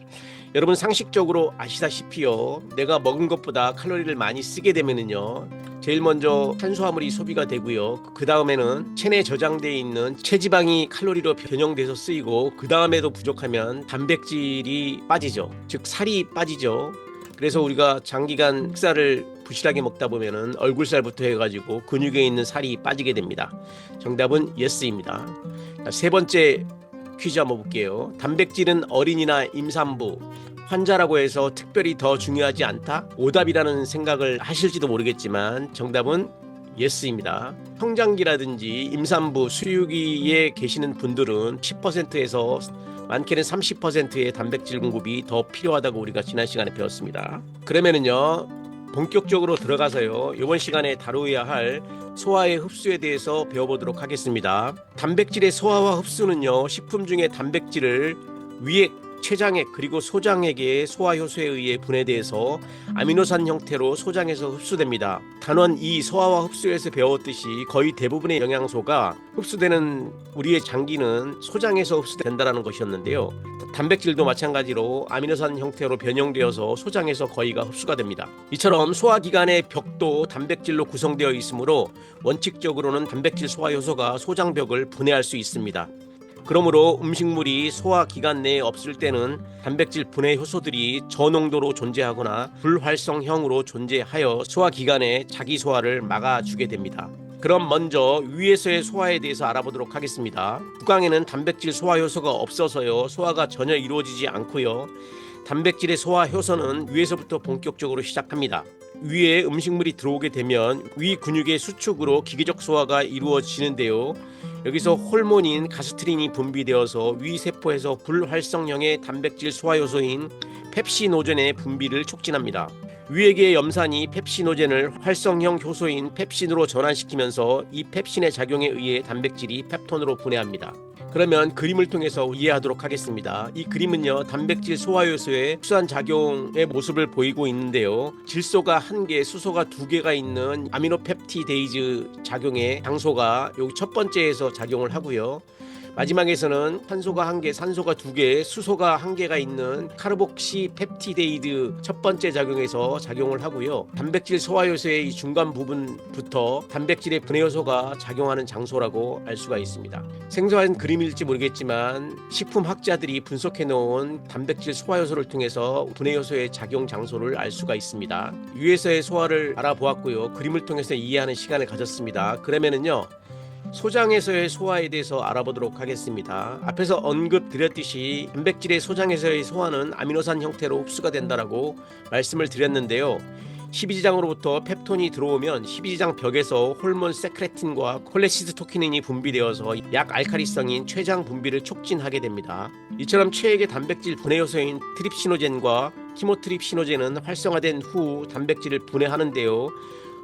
여러분 상식적으로 아시다시피요, 내가 먹은 것보다 칼로리를 많이 쓰게 되면은요, 제일 먼저 탄수화물이 소비가 되고요. 그 다음에는 체내에 저장되어 있는 체지방이 칼로리로 변형돼서 쓰이고 그 다음에도 부족하면 단백질이 빠지죠. 즉 살이 빠지죠. 그래서 우리가 장기간 식사를 부실하게 먹다 보면은 얼굴살부터 해가지고 근육에 있는 살이 빠지게 됩니다. 정답은 예스입니다. 세 번째 퀴즈 한번 볼게요. 단백질은 어린이나 임산부, 환자라고 해서 특별히 더 중요하지 않다? 오답이라는 생각을 하실지도 모르겠지만 정답은 예스입니다. 성장기라든지 임산부, 수유기에 계시는 분들은 10%에서 많게는 30%의 단백질 공급이 더 필요하다고 우리가 지난 시간에 배웠습니다. 그러면은요, 본격적으로 들어가서요, 이번 시간에 다루어야 할 소화의 흡수에 대해서 배워보도록 하겠습니다. 단백질의 소화와 흡수는요, 식품 중에 단백질을 위액, 췌장액 그리고 소장액의 소화효소에 의해 분해돼서 아미노산 형태로 소장에서 흡수됩니다. 단원 2 소화와 흡수에서 배웠듯이 거의 대부분의 영양소가 흡수되는 우리의 장기는 소장에서 흡수된다는 것이었는데요. 단백질도 마찬가지로 아미노산 형태로 변형되어서 소장에서 거의가 흡수가 됩니다. 이처럼 소화기관의 벽도 단백질로 구성되어 있으므로 원칙적으로는 단백질 소화효소가 소장벽을 분해할 수 있습니다. 그러므로 음식물이 소화기관 내에 없을 때는 단백질 분해 효소들이 저농도로 존재하거나 불활성형으로 존재하여 소화기관의 자기 소화를 막아주게 됩니다. 그럼 먼저 위에서의 소화에 대해서 알아보도록 하겠습니다. 구강에는 단백질 소화 효소가 없어서요, 소화가 전혀 이루어지지 않고요. 단백질의 소화 효소는 위에서부터 본격적으로 시작합니다. 위에 음식물이 들어오게 되면 위 근육의 수축으로 기계적 소화가 이루어지는데요. 여기서 호르몬인 가스트린이 분비되어서 위 세포에서 불활성형의 단백질 소화 효소인 펩시노젠의 분비를 촉진합니다. 위액의 염산이 펩시노젠을 활성형 효소인 펩신으로 전환시키면서 이 펩신의 작용에 의해 단백질이 펩톤으로 분해합니다. 그러면 그림을 통해서 이해하도록 하겠습니다. 이 그림은요, 단백질 소화효소의 흡수한 작용의 모습을 보이고 있는데요. 질소가 1개, 수소가 2개가 있는 아미노펩티데이즈 작용의 장소가 여기 첫 번째에서 작용을 하고요. 마지막에서는 탄소가 1개, 산소가 2개, 수소가 1개가 있는 카르복시 펩티데이드 첫 번째 작용에서 작용을 하고요. 단백질 소화효소의 이 중간 부분부터 단백질의 분해효소가 작용하는 장소라고 알 수가 있습니다. 생소한 그림일지 모르겠지만 식품학자들이 분석해 놓은 단백질 소화효소를 통해서 분해효소의 작용 장소를 알 수가 있습니다. 위에서의 소화를 알아보았고요. 그림을 통해서 이해하는 시간을 가졌습니다. 그러면은요, 소장에서의 소화에 대해서 알아보도록 하겠습니다. 앞에서 언급드렸듯이 단백질의 소장에서의 소화는 아미노산 형태로 흡수가 된다라고 말씀을 드렸는데요. 12지장으로부터 펩톤이 들어오면 12지장 벽에서 호르몬 세크레틴과 콜레시스토키닌이 분비되어서 약 알칼리성인 췌장 분비를 촉진하게 됩니다. 이처럼 체액의 단백질 분해 요소인 트립시노젠과 키모트립시노젠은 활성화된 후 단백질을 분해하는데요.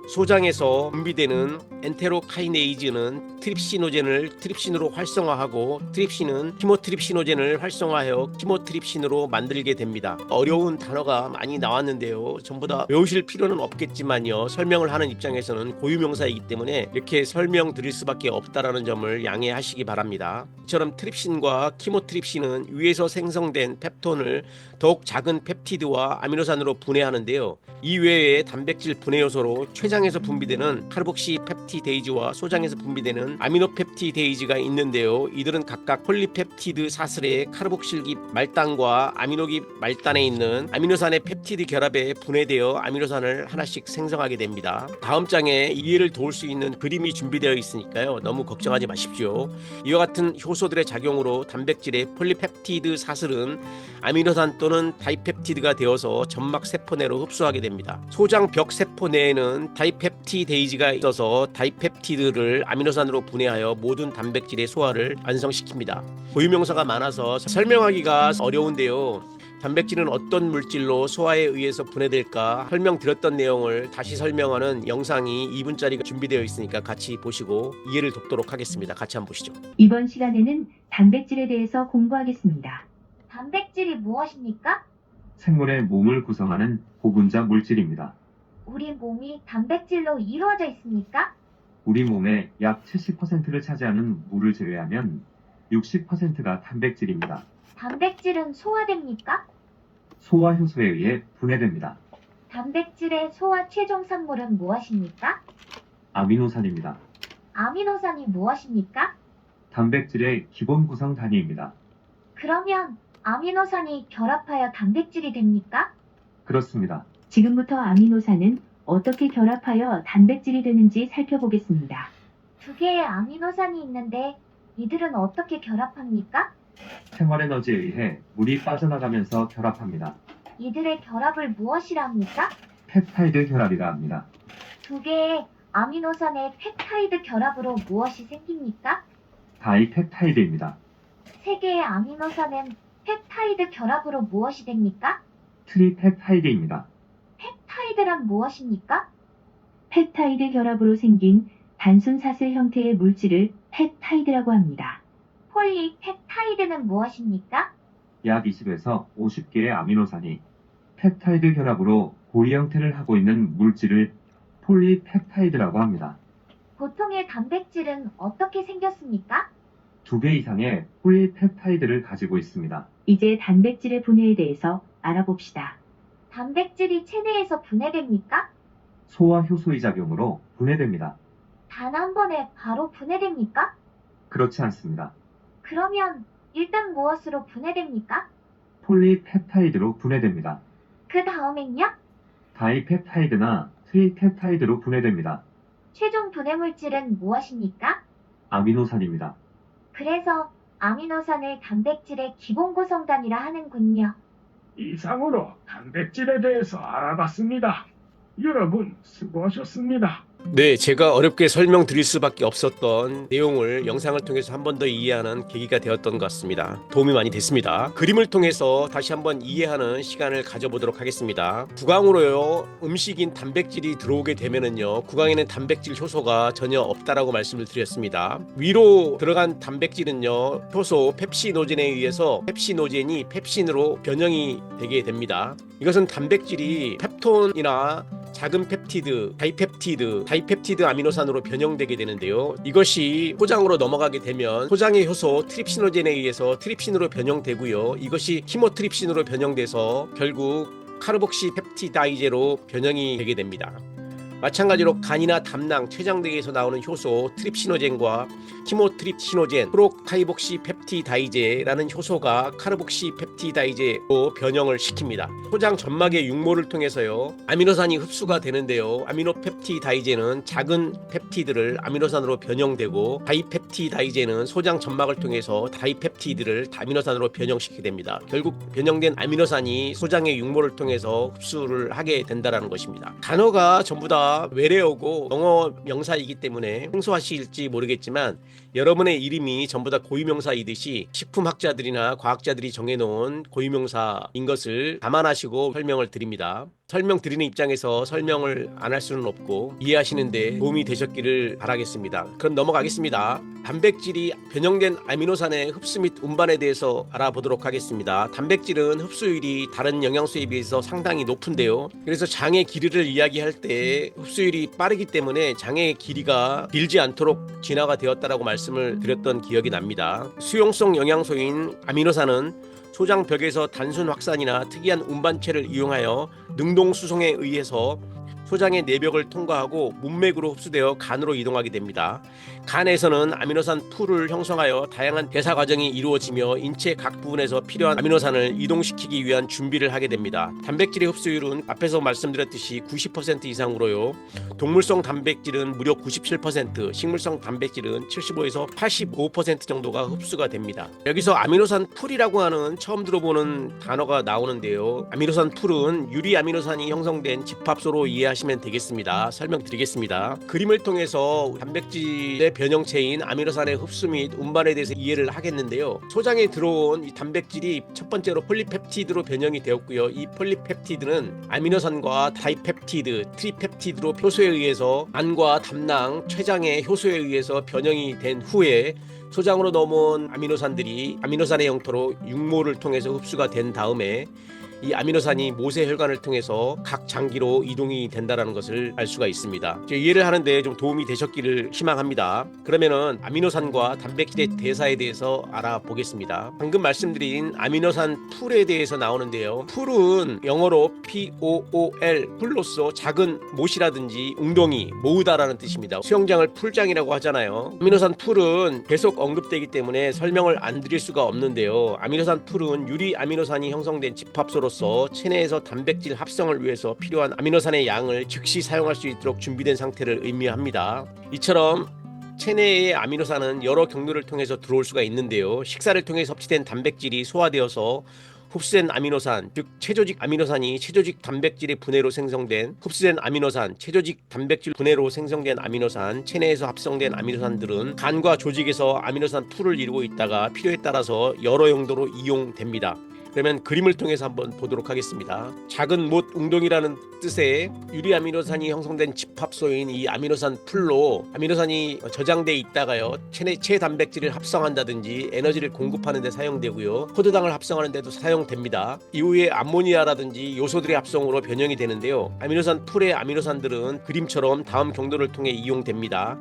소장에서 분비되는 엔테로카이네이즈는 트립시노젠을 트립신으로 활성화하고 트립신은 키모트립시노젠을 활성화하여 키모트립신으로 만들게 됩니다. 어려운 단어가 많이 나왔는데요. 전부 다 외우실 필요는 없겠지만요. 설명을 하는 입장에서는 고유명사이기 때문에 이렇게 설명드릴 수밖에 없다라는 점을 양해하시기 바랍니다. 이처럼 트립신과 키모트립신은 위에서 생성된 펩톤을 더욱 작은 펩티드와 아미노산으로 분해하는데요. 이 외에 단백질 분해 요소로 췌장에서 분비되는 카르복시 펩티데이즈와 소장에서 분비되는 아미노펩티데이즈가 있는데요. 이들은 각각 폴리펩티드 사슬의 카르복실기 말단과 아미노기 말단에 있는 아미노산의 펩티드 결합에 분해되어 아미노산을 하나씩 생성하게 됩니다. 다음 장에 이해를 도울 수 있는 그림이 준비되어 있으니까요. 너무 걱정하지 마십시오. 이와 같은 효소들의 작용으로 단백질의 폴리펩티드 사슬은 아미노산 또는 다이펩티드가 되어서 점막 세포 내로 흡수하게 됩니다. 소장 벽 세포 내에는 다이펩티데이즈가 있어서 다이펩티드를 아미노산으로 분해하여 모든 단백질의 소화를 완성시킵니다. 고유명사가 많아서 설명하기가 어려운데요. 단백질은 어떤 물질로 소화에 의해서 분해될까 설명드렸던 내용을 다시 설명하는 영상이 2분짜리가 준비되어 있으니까 같이 보시고 이해를 돕도록 하겠습니다. 같이 한번 보시죠. 이번 시간에는 단백질에 대해서 공부하겠습니다. 단백질이 무엇입니까? 생물의 몸을 구성하는 고분자 물질입니다. 우리 몸이 단백질로 이루어져 있습니까? 우리 몸의 약 70%를 차지하는 물을 제외하면 60%가 단백질입니다. 단백질은 소화됩니까? 소화 효소에 의해 분해됩니다. 단백질의 소화 최종 산물은 무엇입니까? 아미노산입니다. 아미노산이 무엇입니까? 단백질의 기본 구성 단위입니다. 그러면 아미노산이 결합하여 단백질이 됩니까? 그렇습니다. 지금부터 아미노산은 어떻게 결합하여 단백질이 되는지 살펴보겠습니다. 두 개의 아미노산이 있는데 이들은 어떻게 결합합니까? 생활에너지에 의해 물이 빠져나가면서 결합합니다. 이들의 결합을 무엇이라 합니까? 펩타이드 결합이라 합니다. 두 개의 아미노산의 펩타이드 결합으로 무엇이 생깁니까? 다이펩타이드입니다. 세 개의 아미노산은 펩타이드 결합으로 무엇이 됩니까? 트리펩타이드입니다. 펩타이드란 무엇입니까? 펩타이드 결합으로 생긴 단순 사슬 형태의 물질을 펩타이드라고 합니다. 폴리펩타이드는 무엇입니까? 약 20에서 50개의 아미노산이 펩타이드 결합으로 고리 형태를 하고 있는 물질을 폴리펩타이드라고 합니다. 보통의 단백질은 어떻게 생겼습니까? 2개 이상의 폴리펩타이드를 가지고 있습니다. 이제 단백질의 분해에 대해서 알아봅시다. 단백질이 체내에서 분해됩니까? 소화 효소의 작용으로 분해됩니다. 단 한 번에 바로 분해됩니까? 그렇지 않습니다. 그러면 일단 무엇으로 분해됩니까? 폴리펩타이드로 분해됩니다. 그 다음엔요? 다이펩타이드나 트리펩타이드로 분해됩니다. 최종 분해 물질은 무엇입니까? 아미노산입니다. 그래서 아미노산을 단백질의 기본 구성단위라 하는군요. 이상으로 단백질에 대해서 알아봤습니다. 여러분 수고하셨습니다. 네, 제가 어렵게 설명드릴 수밖에 없었던 내용을 영상을 통해서 한 번 더 이해하는 계기가 되었던 것 같습니다. 도움이 많이 됐습니다. 그림을 통해서 다시 한번 이해하는 시간을 가져보도록 하겠습니다. 구강으로요, 음식인 단백질이 들어오게 되면은요, 구강에는 단백질 효소가 전혀 없다라고 말씀을 드렸습니다. 위로 들어간 단백질은요, 효소 펩시노젠에 의해서 펩시노젠이 펩신으로 변형이 되게 됩니다. 이것은 단백질이 펩톤이나 작은 펩티드, 다이펩티드 아미노산으로 변형되게 되는데요. 이것이 소장으로 넘어가게 되면 소장의 효소 트립시노젠에 의해서 트립신으로 변형되고요. 이것이 키모트립신으로 변형돼서 결국 카르복시 펩티다이제로 변형이 되게 됩니다. 마찬가지로 간이나 담낭, 췌장 등에서 나오는 효소 트립시노젠과 히모트립시노젠, 프로카이복시펩티다이제라는 효소가 카르복시펩티다이제로 변형을 시킵니다. 소장 점막의 육모를 통해서요 아미노산이 흡수가 되는데요. 아미노펩티다이제는 작은 펩티드를 아미노산으로 변형되고 다이펩티다이제는 소장 점막을 통해서 다이펩티드를 아미노산으로 변형시키게 됩니다. 결국 변형된 아미노산이 소장의 육모를 통해서 흡수를 하게 된다는 것입니다. 단어가 전부 다 외래어고 영어 명사이기 때문에 생소하실지 모르겠지만 여러분의 이름이 전부 다 고유명사이듯이 식품학자들이나 과학자들이 정해놓은 고유명사인 것을 감안하시고 설명을 드립니다. 설명드리는 입장에서 설명을 안 할 수는 없고 이해하시는데 도움이 되셨기를 바라겠습니다. 그럼 넘어가겠습니다. 단백질이 변형된 아미노산의 흡수 및 운반에 대해서 알아보도록 하겠습니다. 단백질은 흡수율이 다른 영양소에 비해서 상당히 높은데요. 그래서 장의 길이를 이야기할 때 흡수율이 빠르기 때문에 장의 길이가 길지 않도록 진화가 되었다라고 말씀을 드렸던 기억이 납니다. 수용성 영양소인 아미노산은 소장벽에서 단순 확산이나 특이한 운반체를 이용하여 능동 수송에 의해서 소장의 내벽을 통과하고 문맥으로 흡수되어 간으로 이동하게 됩니다. 간에서는 아미노산 풀을 형성하여 다양한 대사 과정이 이루어지며 인체 각 부분에서 필요한 아미노산을 이동시키기 위한 준비를 하게 됩니다. 단백질의 흡수율은 앞에서 말씀드렸듯이 90% 이상으로요. 동물성 단백질은 무려 97%, 식물성 단백질은 75에서 85% 정도가 흡수가 됩니다. 여기서 아미노산 풀이라고 하는 처음 들어보는 단어가 나오는데요. 아미노산 풀은 유리아미노산이 형성된 집합소로 이해하시면 되겠습니다. 설명드리겠습니다. 그림을 통해서 단백질의 변형체인 아미노산의 흡수 및 운반에 대해서 이해를 하겠는데요. 소장에 들어온 이 단백질이 첫 번째로 폴리펩티드로 변형이 되었고요. 이 폴리펩티드는 아미노산과 다이펩티드, 트리펩티드로 효소에 의해서 안과 담낭, 췌장의 효소에 의해서 변형이 된 후에 소장으로 넘어온 아미노산들이 아미노산의 형태로 육모를 통해서 흡수가 된 다음에 이 아미노산이 모세혈관을 통해서 각 장기로 이동이 된다는 것을 알 수가 있습니다. 이해를 하는데 좀 도움이 되셨기를 희망합니다. 그러면은 아미노산과 단백질의 대사에 대해서 알아보겠습니다. 방금 말씀드린 아미노산 풀에 대해서 나오는데요. 풀은 영어로 POOL, 풀로서 작은 못이라든지 웅덩이, 모으다라는 뜻입니다. 수영장을 풀장이라고 하잖아요. 아미노산 풀은 계속 언급되기 때문에 설명을 안 드릴 수가 없는데요. 아미노산 풀은 유리 아미노산이 형성된 집합소로 체내에서 단백질 합성을 위해서 필요한 아미노산의 양을 즉시 사용할 수 있도록 준비된 상태를 의미합니다. 이처럼 체내의 아미노산은 여러 경로를 통해서 들어올 수가 있는데요. 식사를 통해 섭취된 단백질이 소화되어서 흡수된 아미노산, 즉 체조직 아미노산이 체조직 단백질의 분해로 생성된 흡수된 아미노산, 체조직 단백질 분해로 생성된 아미노산, 체내에서 합성된 아미노산들은 간과 조직에서 아미노산 풀을 이루고 있다가 필요에 따라서 여러 용도로 이용됩니다. 그러면 그림을 통해서 한번 보도록 하겠습니다. 작은 못 웅덩이라는 뜻의 유리아미노산이 형성된 집합소인 이 아미노산 풀로 아미노산이 저장돼 있다가요 체내 단백질을 합성한다든지 에너지를 공급하는 데 사용되고요, 포도당을 합성하는 데도 사용됩니다. 이후에 암모니아라든지 요소들의 합성으로 변형이 되는데요. 아미노산 풀의 아미노산들은 그림처럼 다음 경로를 통해 이용됩니다.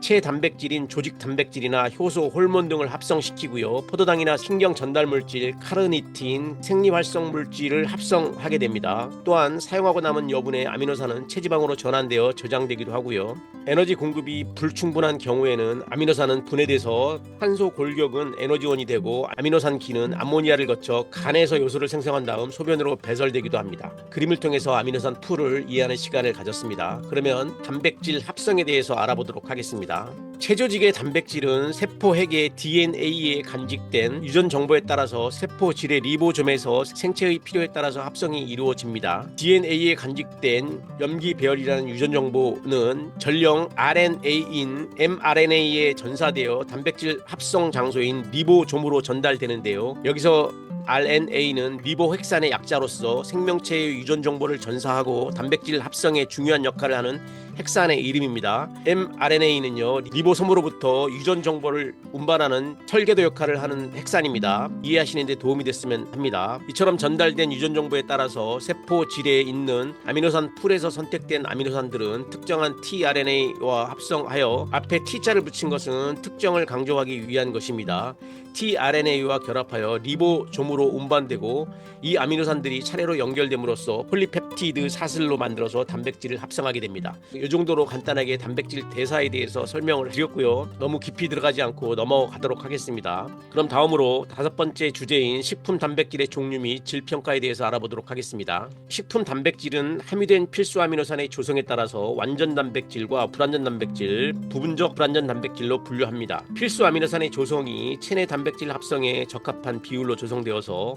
체단백질인 조직 단백질이나 효소, 호르몬 등을 합성시키고요. 포도당이나 신경 전달 물질, 카르니틴, 생리활성 물질을 합성하게 됩니다. 또한 사용하고 남은 여분의 아미노산은 체지방으로 전환되어 저장되기도 하고요. 에너지 공급이 불충분한 경우에는 아미노산은 분해돼서 탄소 골격은 에너지원이 되고 아미노산기는 암모니아를 거쳐 간에서 요소를 생성한 다음 소변으로 배설되기도 합니다. 그림을 통해서 아미노산 풀을 이해하는 시간을 가졌습니다. 그러면 단백질 합성에 대해서 알아보도록 하겠습니다. 체조직의 단백질은 세포핵의 DNA에 간직된 유전 정보에 따라서 세포질의 리보솜에서 생체의 필요에 따라서 합성이 이루어집니다. DNA에 간직된 염기 배열이라는 유전 정보는 전령 RNA인 mRNA에 전사되어 단백질 합성 장소인 리보솜으로 전달되는데요. 여기서 RNA는 리보핵산의 약자로서 생명체의 유전 정보를 전사하고 단백질 합성에 중요한 역할을 하는 핵산의 이름입니다. mRNA는요, 리보솜으로부터 유전 정보를 운반하는 설계도 역할을 하는 핵산입니다. 이해하시는 데 도움이 됐으면 합니다. 이처럼 전달된 유전 정보에 따라서 세포 질에 있는 아미노산 풀에서 선택된 아미노산들은 특정한 tRNA와 합성하여 앞에 t자를 붙인 것은 특정을 강조하기 위한 것입니다. tRNA와 결합하여 리보솜으로 운반되고 이 아미노산들이 차례로 연결됨으로써 폴리펩티드 사슬로 만들어서 단백질을 합성하게 됩니다. 이 정도로 간단하게 단백질 대사에 대해서 설명을 드렸고요. 너무 깊이 들어가지 않고 넘어가도록 하겠습니다. 그럼 다음으로 5번째 주제인 식품 단백질의 종류 및 질 평가에 대해서 알아보도록 하겠습니다. 식품 단백질은 함유된 필수 아미노산의 조성에 따라서 완전 단백질과 불완전 단백질, 부분적 불완전 단백질로 분류합니다. 필수 아미노산의 조성이 체내 단백질 합성에 적합한 비율로 조성되어서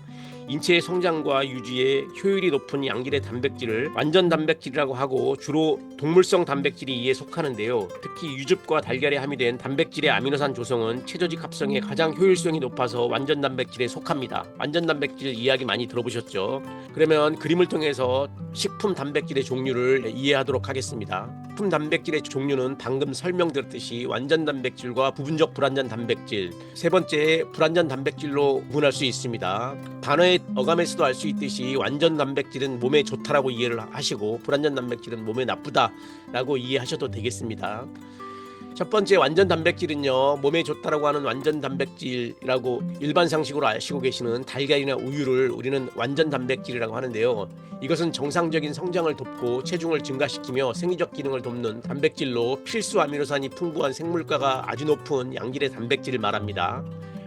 인체의 성장과 유지에 효율이 높은 양질의 단백질을 완전 단백질이라고 하고, 주로 동물성 단백질이 이에 속하는데요. 특히 유즙과 달걀에 함유된 단백질의 아미노산 조성은 체조직 합성에 가장 효율성이 높아서 완전 단백질에 속합니다. 완전 단백질 이야기 많이 들어보셨죠? 그러면 그림을 통해서 식품 단백질의 종류를 이해하도록 하겠습니다. 식품 단백질의 종류는 방금 설명드렸듯이 완전 단백질과 부분적 불완전 단백질, 세 번째 불완전 단백질로 구분할 수 있습니다. 단어의 어감에서도 알 수 있듯이 완전 단백질은 몸에 좋다라고 이해를 하시고 불완전 단백질은 몸에 나쁘다라고 이해하셔도 되겠습니다. 첫 번째 완전 단백질은요, 몸에 좋다라고 하는 완전 단백질이라고 일반 상식으로 아시고 계시는 달걀이나 우유를 우리는 완전 단백질이라고 하는데요. 이것은 정상적인 성장을 돕고 체중을 증가시키며 생리적 기능을 돕는 단백질로 필수 아미노산이 풍부한 생물가가 아주 높은 양질의 단백질을 말합니다.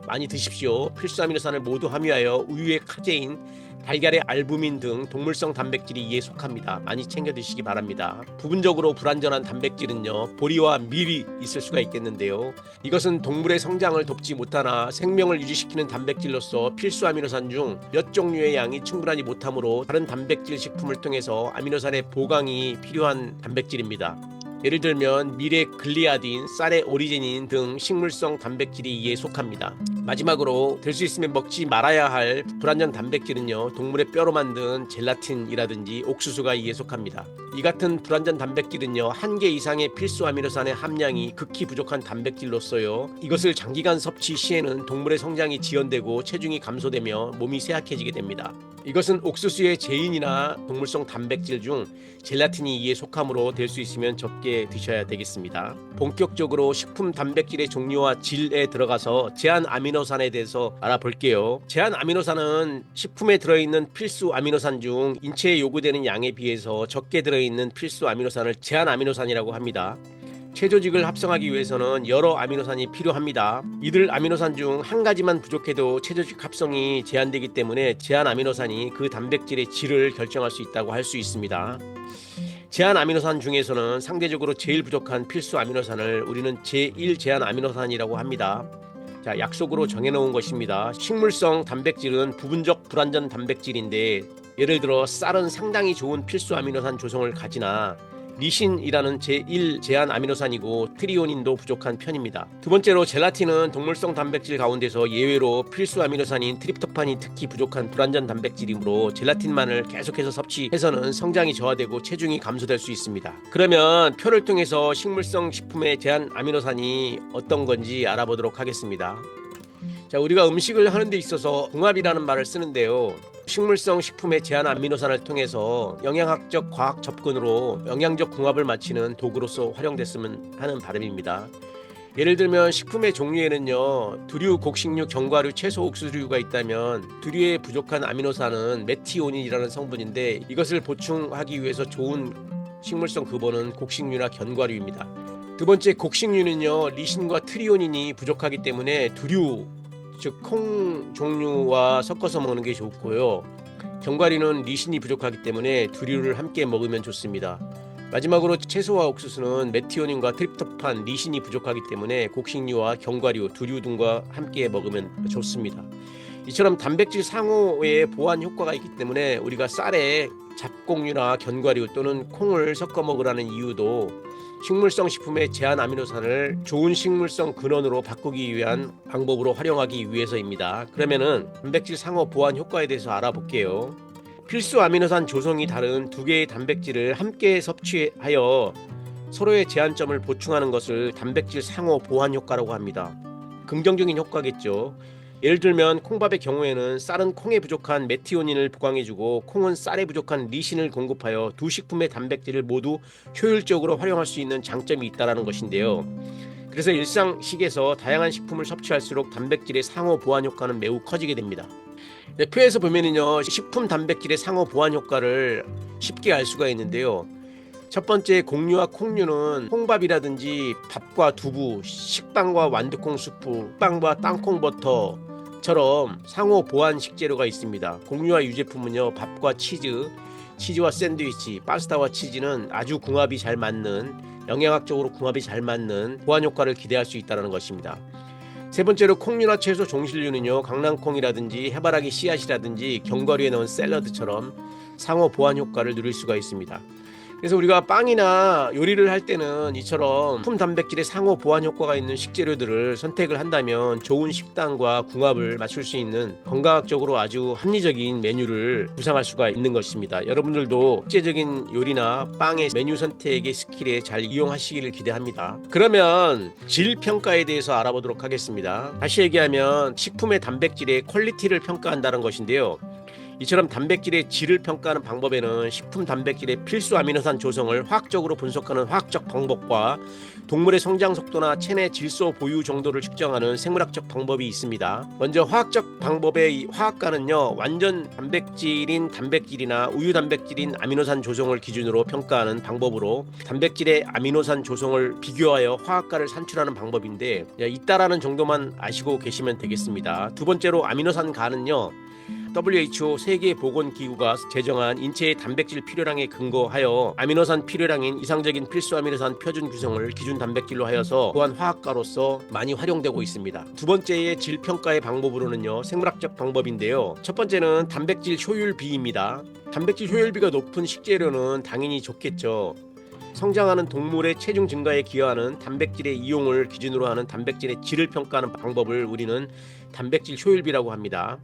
많이 드십시오. 필수 아미노산을 모두 함유하여 우유의 카제인, 달걀의 알부민 등 동물성 단백질이 이에 속합니다. 많이 챙겨 드시기 바랍니다. 부분적으로 불완전한 단백질은요, 보리와 밀이 있을 수가 있겠는데요. 이것은 동물의 성장을 돕지 못하나 생명을 유지시키는 단백질로서 필수 아미노산 중 몇 종류의 양이 충분하지 못하므로 다른 단백질 식품을 통해서 아미노산의 보강이 필요한 단백질입니다. 예를 들면 밀의 글리아딘, 쌀의 오리지닌 등 식물성 단백질이 이에 속합니다. 마지막으로 될 수 있으면 먹지 말아야 할 불완전 단백질은요, 동물의 뼈로 만든 젤라틴이라든지 옥수수가 이에 속합니다. 이 같은 불완전 단백질은요, 1개 이상의 필수 아미노산의 함량이 극히 부족한 단백질로서요, 이것을 장기간 섭취 시에는 동물의 성장이 지연되고 체중이 감소되며 몸이 쇠약해지게 됩니다. 이것은 옥수수의 제인이나 동물성 단백질 중 젤라틴이 이에 속함으로 될 수 있으면 적게 드셔야 되겠습니다. 본격적으로 식품 단백질의 종류와 질에 들어가서 제한 아미노산에 대해서 알아볼게요. 제한 아미노산은 식품에 들어있는 필수 아미노산 중 인체에 요구되는 양에 비해서 적게 들어있는 필수 아미노산을 제한 아미노산이라고 합니다. 체조직을 합성하기 위해서는 여러 아미노산이 필요합니다. 이들 아미노산 중 한 가지만 부족해도 체조직 합성이 제한되기 때문에 제한 아미노산이 그 단백질의 질을 결정할 수 있다고 할 수 있습니다. 제한 아미노산 중에서는 상대적으로 제일 부족한 필수 아미노산을 우리는 제1 제한 아미노산이라고 합니다. 자, 약속으로 정해놓은 것입니다. 식물성 단백질은 부분적 불완전 단백질인데, 예를 들어 쌀은 상당히 좋은 필수 아미노산 조성을 가지나 리신이라는 제1 제한 아미노산이고 트리오닌도 부족한 편입니다. 두 번째로 젤라틴은 동물성 단백질 가운데서 예외로 필수 아미노산인 트립토판이 특히 부족한 불완전 단백질이므로 젤라틴만을 계속해서 섭취해서는 성장이 저하되고 체중이 감소될 수 있습니다. 그러면 표를 통해서 식물성 식품의 제한 아미노산이 어떤 건지 알아보도록 하겠습니다. 자, 우리가 음식을 하는 데 있어서 궁합이라는 말을 쓰는데요. 식물성 식품의 제한 아미노산을 통해서 영양학적 과학 접근으로 영양적 궁합을 맞추는 도구로서 활용됐으면 하는 바람입니다. 예를 들면 식품의 종류에는요, 두류, 곡식류, 견과류, 채소, 옥수수류가 있다면 두류에 부족한 아미노산은 메티오닌이라는 성분인데, 이것을 보충하기 위해서 좋은 식물성 근본은 곡식류나 견과류입니다. 두 번째, 곡식류는요, 리신과 트리오닌이 부족하기 때문에 두류, 즉 콩 종류와 섞어서 먹는 게 좋고요. 견과류는 리신이 부족하기 때문에 두류를 함께 먹으면 좋습니다. 마지막으로 채소와 옥수수는 메티오닌과 트립토판, 리신이 부족하기 때문에 곡식류와 견과류, 두류 등과 함께 먹으면 좋습니다. 이처럼 단백질 상호의 보완 효과가 있기 때문에 우리가 쌀에 잡곡류나 견과류 또는 콩을 섞어 먹으라는 이유도 식물성 식품의 제한 아미노산을 좋은 식물성 근원으로 바꾸기 위한 방법으로 활용하기 위해서입니다. 그러면은 단백질 상호 보완 효과에 대해서 알아볼게요. 필수 아미노산 조성이 다른 두 개의 단백질을 함께 섭취하여 서로의 제한점을 보충하는 것을 단백질 상호 보완 효과라고 합니다. 긍정적인 효과겠죠. 예를 들면 콩밥의 경우에는 쌀은 콩에 부족한 메티오닌을 보강해주고 콩은 쌀에 부족한 리신을 공급하여 두 식품의 단백질을 모두 효율적으로 활용할 수 있는 장점이 있다는 것인데요. 그래서 일상식에서 다양한 식품을 섭취할수록 단백질의 상호 보완 효과는 매우 커지게 됩니다. 표에서 보면은요, 식품 단백질의 상호 보완 효과를 쉽게 알 수가 있는데요. 첫 번째, 곡류와 콩류는 콩밥이라든지 밥과 두부, 식빵과 완두콩 수프, 빵과 땅콩 버터처럼 상호 보완 식재료가 있습니다. 곡류와 유제품은요, 밥과 치즈, 치즈와 샌드위치, 파스타와 치즈는 아주 궁합이 잘 맞는, 영양학적으로 궁합이 잘 맞는 보완 효과를 기대할 수 있다는 것입니다. 세 번째로 콩류나 채소 종실류는요, 강낭콩이라든지 해바라기 씨앗이라든지 견과류에 넣은 샐러드처럼 상호 보완 효과를 누릴 수가 있습니다. 그래서 우리가 빵이나 요리를 할 때는 이처럼 식품 단백질의 상호 보완 효과가 있는 식재료들을 선택을 한다면 좋은 식단과 궁합을 맞출 수 있는 건강학적으로 아주 합리적인 메뉴를 구상할 수가 있는 것입니다. 여러분들도 국제적인 요리나 빵의 메뉴 선택의 스킬에 잘 이용하시기를 기대합니다. 그러면 질 평가에 대해서 알아보도록 하겠습니다. 다시 얘기하면 식품의 단백질의 퀄리티를 평가한다는 것인데요. 이처럼 단백질의 질을 평가하는 방법에는 식품 단백질의 필수 아미노산 조성을 화학적으로 분석하는 화학적 방법과 동물의 성장 속도나 체내 질소 보유 정도를 측정하는 생물학적 방법이 있습니다. 먼저 화학적 방법의 화학가는요, 완전 단백질인 단백질이나 우유 단백질인 아미노산 조성을 기준으로 평가하는 방법으로 단백질의 아미노산 조성을 비교하여 화학가를 산출하는 방법인데, 있다라는 정도만 아시고 계시면 되겠습니다. 두 번째로 아미노산 가는요, WHO 세계보건기구가 제정한 인체의 단백질 필요량에 근거하여 아미노산 필요량인 이상적인 필수 아미노산 표준 구성을 기준 단백질로 하여서 또한 화학가로서 많이 활용되고 있습니다. 두 번째의 질 평가의 방법으로는요, 생물학적 방법인데요. 첫 번째는 단백질 효율비입니다. 단백질 효율비가 높은 식재료는 당연히 좋겠죠. 성장하는 동물의 체중 증가에 기여하는 단백질의 이용을 기준으로 하는 단백질의 질을 평가하는 방법을 우리는 단백질 효율비라고 합니다.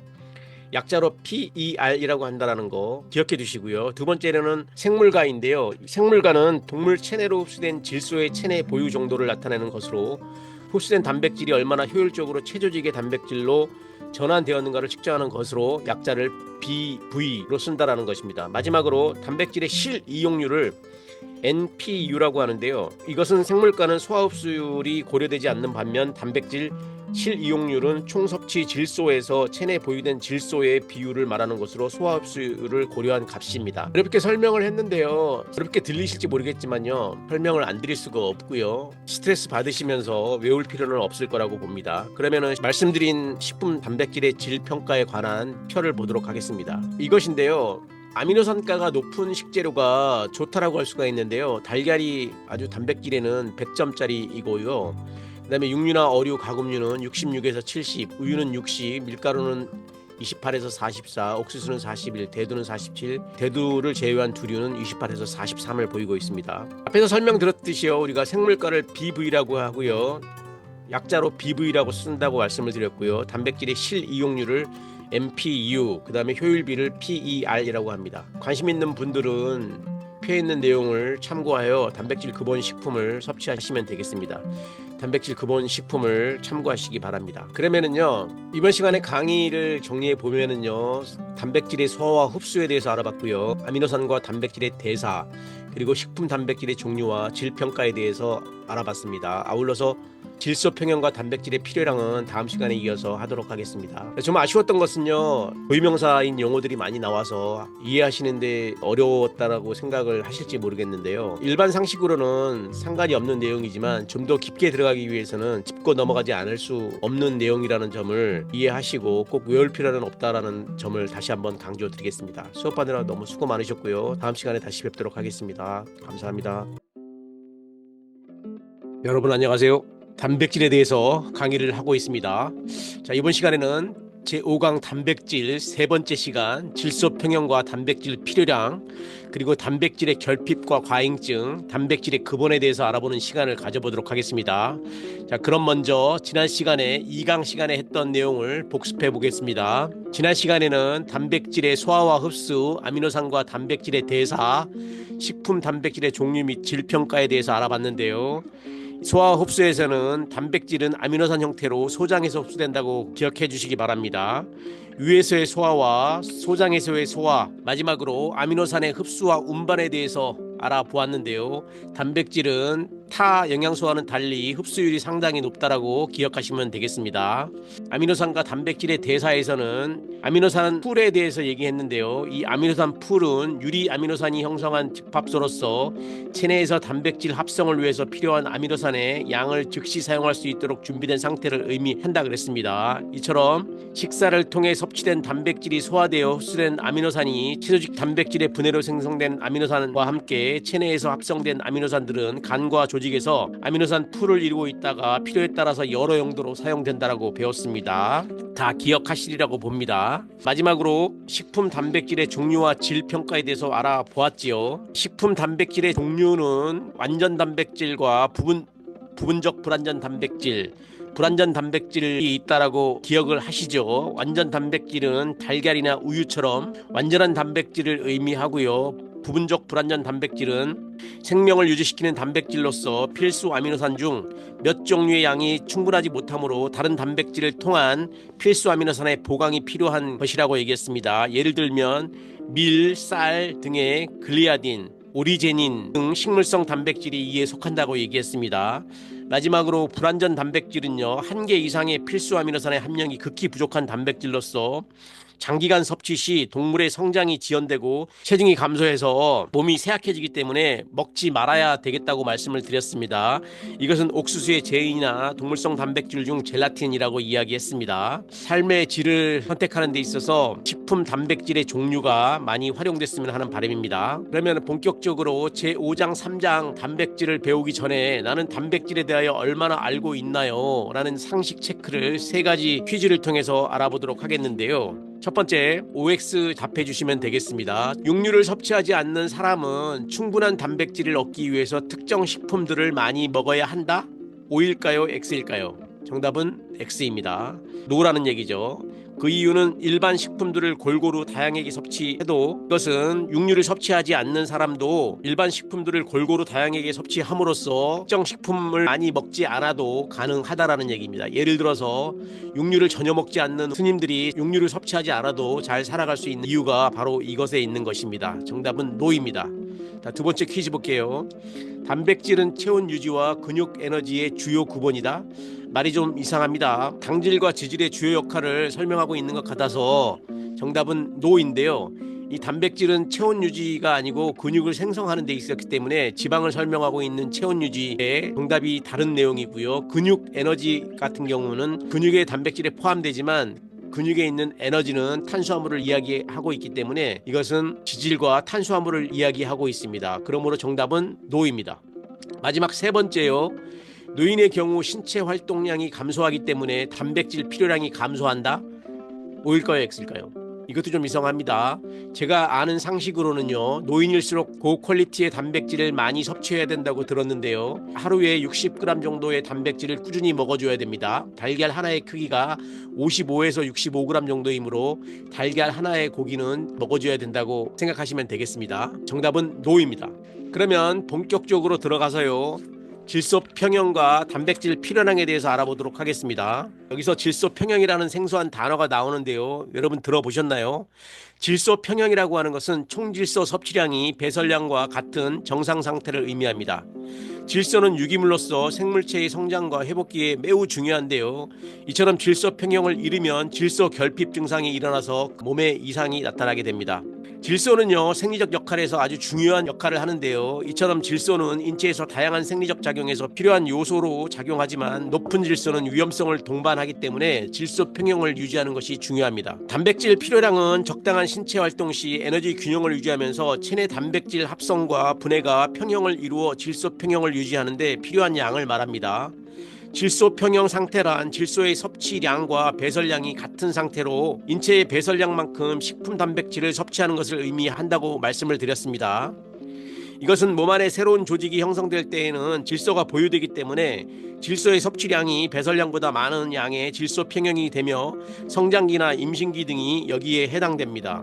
약자로 PER이라고 한다는 거 기억해 두시고요. 두 번째로는 생물가인데요. 생물가는 동물 체내로 흡수된 질소의 체내 보유 정도를 나타내는 것으로 흡수된 단백질이 얼마나 효율적으로 체조직의 단백질로 전환되었는가를 측정하는 것으로 약자를 BV로 쓴다라는 것입니다. 마지막으로 단백질의 실이용률을 NPU라고 하는데요. 이것은 생물가는 소화흡수율이 고려되지 않는 반면 단백질 실이용률은 총섭취 질소에서 체내 보유된 질소의 비율을 말하는 것으로 소화흡수율을 고려한 값입니다. 이렇게 설명을 했는데요, 어렵게 들리실지 모르겠지만요, 설명을 안 드릴 수가 없고요, 스트레스 받으시면서 외울 필요는 없을 거라고 봅니다. 그러면은 말씀드린 식품 단백질의 질 평가에 관한 표를 보도록 하겠습니다. 이것인데요, 아미노산가가 높은 식재료가 좋다라고 할 수가 있는데요, 달걀이 아주 단백질에는 100점짜리이고요. 그 다음에 육류나 어류, 가금류는 66에서 70, 우유는 60, 밀가루는 28에서 44, 옥수수는 41, 대두는 47, 대두를 제외한 두류는 28에서 43을 보이고 있습니다. 앞에서 설명드렸듯이요, 우리가 생물가를 BV라고 하고요, 약자로 BV라고 쓴다고 말씀을 드렸고요, 단백질의 실이용률을 MPU, 그 다음에 효율비를 PER이라고 합니다. 관심 있는 분들은 표에 있는 내용을 참고하여 단백질 근본 식품을 섭취하시면 되겠습니다. 단백질 근본 식품을 참고하시기 바랍니다. 그러면은요, 이번 시간에 강의를 정리해 보면은요, 단백질의 소화와 흡수에 대해서 알아봤고요, 아미노산과 단백질의 대사, 그리고 식품 단백질의 종류와 질 평가에 대해서 알아봤습니다. 아울러서 질소 평형과 단백질의 필요량은 다음 시간에 이어서 하도록 하겠습니다. 좀 아쉬웠던 것은요, 고유명사인 용어들이 많이 나와서 이해하시는데 어려웠다라고 생각을 하실지 모르겠는데요, 일반 상식으로는 상관이 없는 내용이지만 좀 더 깊게 들어가기 위해서는 짚고 넘어가지 않을 수 없는 내용이라는 점을 이해하시고 꼭 외울 필요는 없다라는 점을 다시 한번 강조드리겠습니다. 수업하느라 너무 수고 많으셨고요, 다음 시간에 다시 뵙도록 하겠습니다. 감사합니다. 여러분 안녕하세요. 단백질에 대해서 강의를 하고 있습니다. 자, 이번 시간에는 제5강 단백질 세 번째 시간 질소 평형과 단백질 필요량 그리고 단백질의 결핍과 과잉증, 단백질의 급원에 대해서 알아보는 시간을 가져보도록 하겠습니다. 자, 그럼 먼저 지난 시간에 2강 시간에 했던 내용을 복습해 보겠습니다. 지난 시간에는 단백질의 소화와 흡수, 아미노산과 단백질의 대사, 식품 단백질의 종류 및 질평가에 대해서 알아봤는데요. 소화 흡수에서는 단백질은 아미노산 형태로 소장에서 흡수된다고 기억해 주시기 바랍니다. 위에서의 소화와 소장에서의 소화, 마지막으로 아미노산의 흡수와 운반에 대해서 알아보았는데요. 단백질은 타 영양소와는 달리 흡수율이 상당히 높다라고 기억하시면 되겠습니다. 아미노산과 단백질의 대사에서는 아미노산 풀에 대해서 얘기했는데요. 이 아미노산 풀은 유리 아미노산이 형성한 집합소로서 체내에서 단백질 합성을 위해서 필요한 아미노산의 양을 즉시 사용할 수 있도록 준비된 상태를 의미한다 그랬습니다. 이처럼 식사를 통해 섭취된 단백질이 소화되어 흡수된 아미노산이 채소적 단백질의 분해로 생성된 아미노산과 함께 체내에서 합성된 아미노산들은 간과 조직에서 아미노산 풀을 이루고 있다가 필요에 따라서 여러 용도로 사용된다라고 배웠습니다. 다 기억하시리라고 봅니다. 마지막으로 식품 단백질의 종류와 질 평가에 대해서 알아보았지요. 식품 단백질의 종류는 완전 단백질과 부분적 불완전 단백질, 불완전 단백질이 있다라고 기억을 하시죠. 완전 단백질은 달걀이나 우유처럼 완전한 단백질을 의미하고요. 부분적 불완전 단백질은 생명을 유지시키는 단백질로서 필수 아미노산 중 몇 종류의 양이 충분하지 못하므로 다른 단백질을 통한 필수 아미노산의 보강이 필요한 것이라고 얘기했습니다. 예를 들면 밀, 쌀 등의 글리아딘, 오리제닌 등 식물성 단백질이 이에 속한다고 얘기했습니다. 마지막으로 불완전 단백질은요, 한 개 이상의 필수 아미노산의 함량이 극히 부족한 단백질로서 장기간 섭취 시 동물의 성장이 지연되고 체중이 감소해서 몸이 쇠약해지기 때문에 먹지 말아야 되겠다고 말씀을 드렸습니다. 이것은 옥수수의 제인이나 동물성 단백질 중 젤라틴이라고 이야기했습니다. 삶의 질을 선택하는 데 있어서 식품 단백질의 종류가 많이 활용됐으면 하는 바람입니다. 그러면 본격적으로 제5장 3장 단백질을 배우기 전에 나는 단백질에 대하여 얼마나 알고 있나요? 라는 상식 체크를 세 가지 퀴즈를 통해서 알아보도록 하겠는데요. 첫 번째, OX 답해 주시면 되겠습니다. 육류를 섭취하지 않는 사람은 충분한 단백질을 얻기 위해서 특정 식품들을 많이 먹어야 한다? O일까요? X일까요? 정답은 X입니다. 노라는 얘기죠. 그 이유는 일반 식품들을 골고루 다양하게 섭취해도 이것은 육류를 섭취하지 않는 사람도 일반 식품들을 골고루 다양하게 섭취함으로써 특정 식품을 많이 먹지 않아도 가능하다라는 얘기입니다. 예를 들어서 육류를 전혀 먹지 않는 스님들이 육류를 섭취하지 않아도 잘 살아갈 수 있는 이유가 바로 이것에 있는 것입니다. 정답은 노입니다. 자, 두 번째 퀴즈 볼게요. 단백질은 체온 유지와 근육 에너지의 주요 구본이다. 말이 좀 이상합니다. 당질과 지질의 주요 역할을 설명하고 있는 것 같아서 정답은 노인데요. 이 단백질은 체온 유지가 아니고 근육을 생성하는 데 있었기 때문에 지방을 설명하고 있는 체온 유지의 정답이 다른 내용이고요. 근육 에너지 같은 경우는 근육에 단백질에 포함되지만 근육에 있는 에너지는 탄수화물을 이야기하고 있기 때문에 이것은 지질과 탄수화물을 이야기하고 있습니다. 그러므로 정답은 노입니다. 마지막 세 번째요. 노인의 경우 신체 활동량이 감소하기 때문에 단백질 필요량이 감소한다? O일까요? X일까요? 이것도 좀 이상합니다. 제가 아는 상식으로는요, 노인일수록 고퀄리티의 단백질을 많이 섭취해야 된다고 들었는데요. 하루에 60g 정도의 단백질을 꾸준히 먹어줘야 됩니다. 달걀 하나의 크기가 55에서 65g 정도이므로 달걀 하나의 고기는 먹어줘야 된다고 생각하시면 되겠습니다. 정답은 노입니다. 그러면 본격적으로 들어가서요, 질소 평형과 단백질 필요량에 대해서 알아보도록 하겠습니다. 여기서 질소 평형이라는 생소한 단어가 나오는데요. 여러분 들어보셨나요? 질소 평형이라고 하는 것은 총질소 섭취량이 배설량과 같은 정상 상태를 의미합니다. 질소는 유기물로서 생물체의 성장과 회복기에 매우 중요한데요. 이처럼 질소 평형을 잃으면 질소 결핍 증상이 일어나서 몸에 이상이 나타나게 됩니다. 질소는요, 생리적 역할에서 아주 중요한 역할을 하는데요. 이처럼 질소는 인체에서 다양한 생리적 작용에서 필요한 요소로 작용하지만 높은 질소는 위험성을 동반하기 때문에 질소 평형을 유지하는 것이 중요합니다. 단백질 필요량은 적당한 신체 활동 시 에너지 균형을 유지하면서 체내 단백질 합성과 분해가 평형을 이루어 질소 평형을 유지하는 데 필요한 양을 말합니다. 질소 평형 상태란 질소의 섭취량과 배설량이 같은 상태로 인체의 배설량만큼 식품 단백질을 섭취하는 것을 의미한다고 말씀을 드렸습니다. 이것은 몸 안에 새로운 조직이 형성될 때에는 질소가 보유되기 때문에 질소의 섭취량이 배설량보다 많은 양의 질소 평형이 되며 성장기나 임신기 등이 여기에 해당됩니다.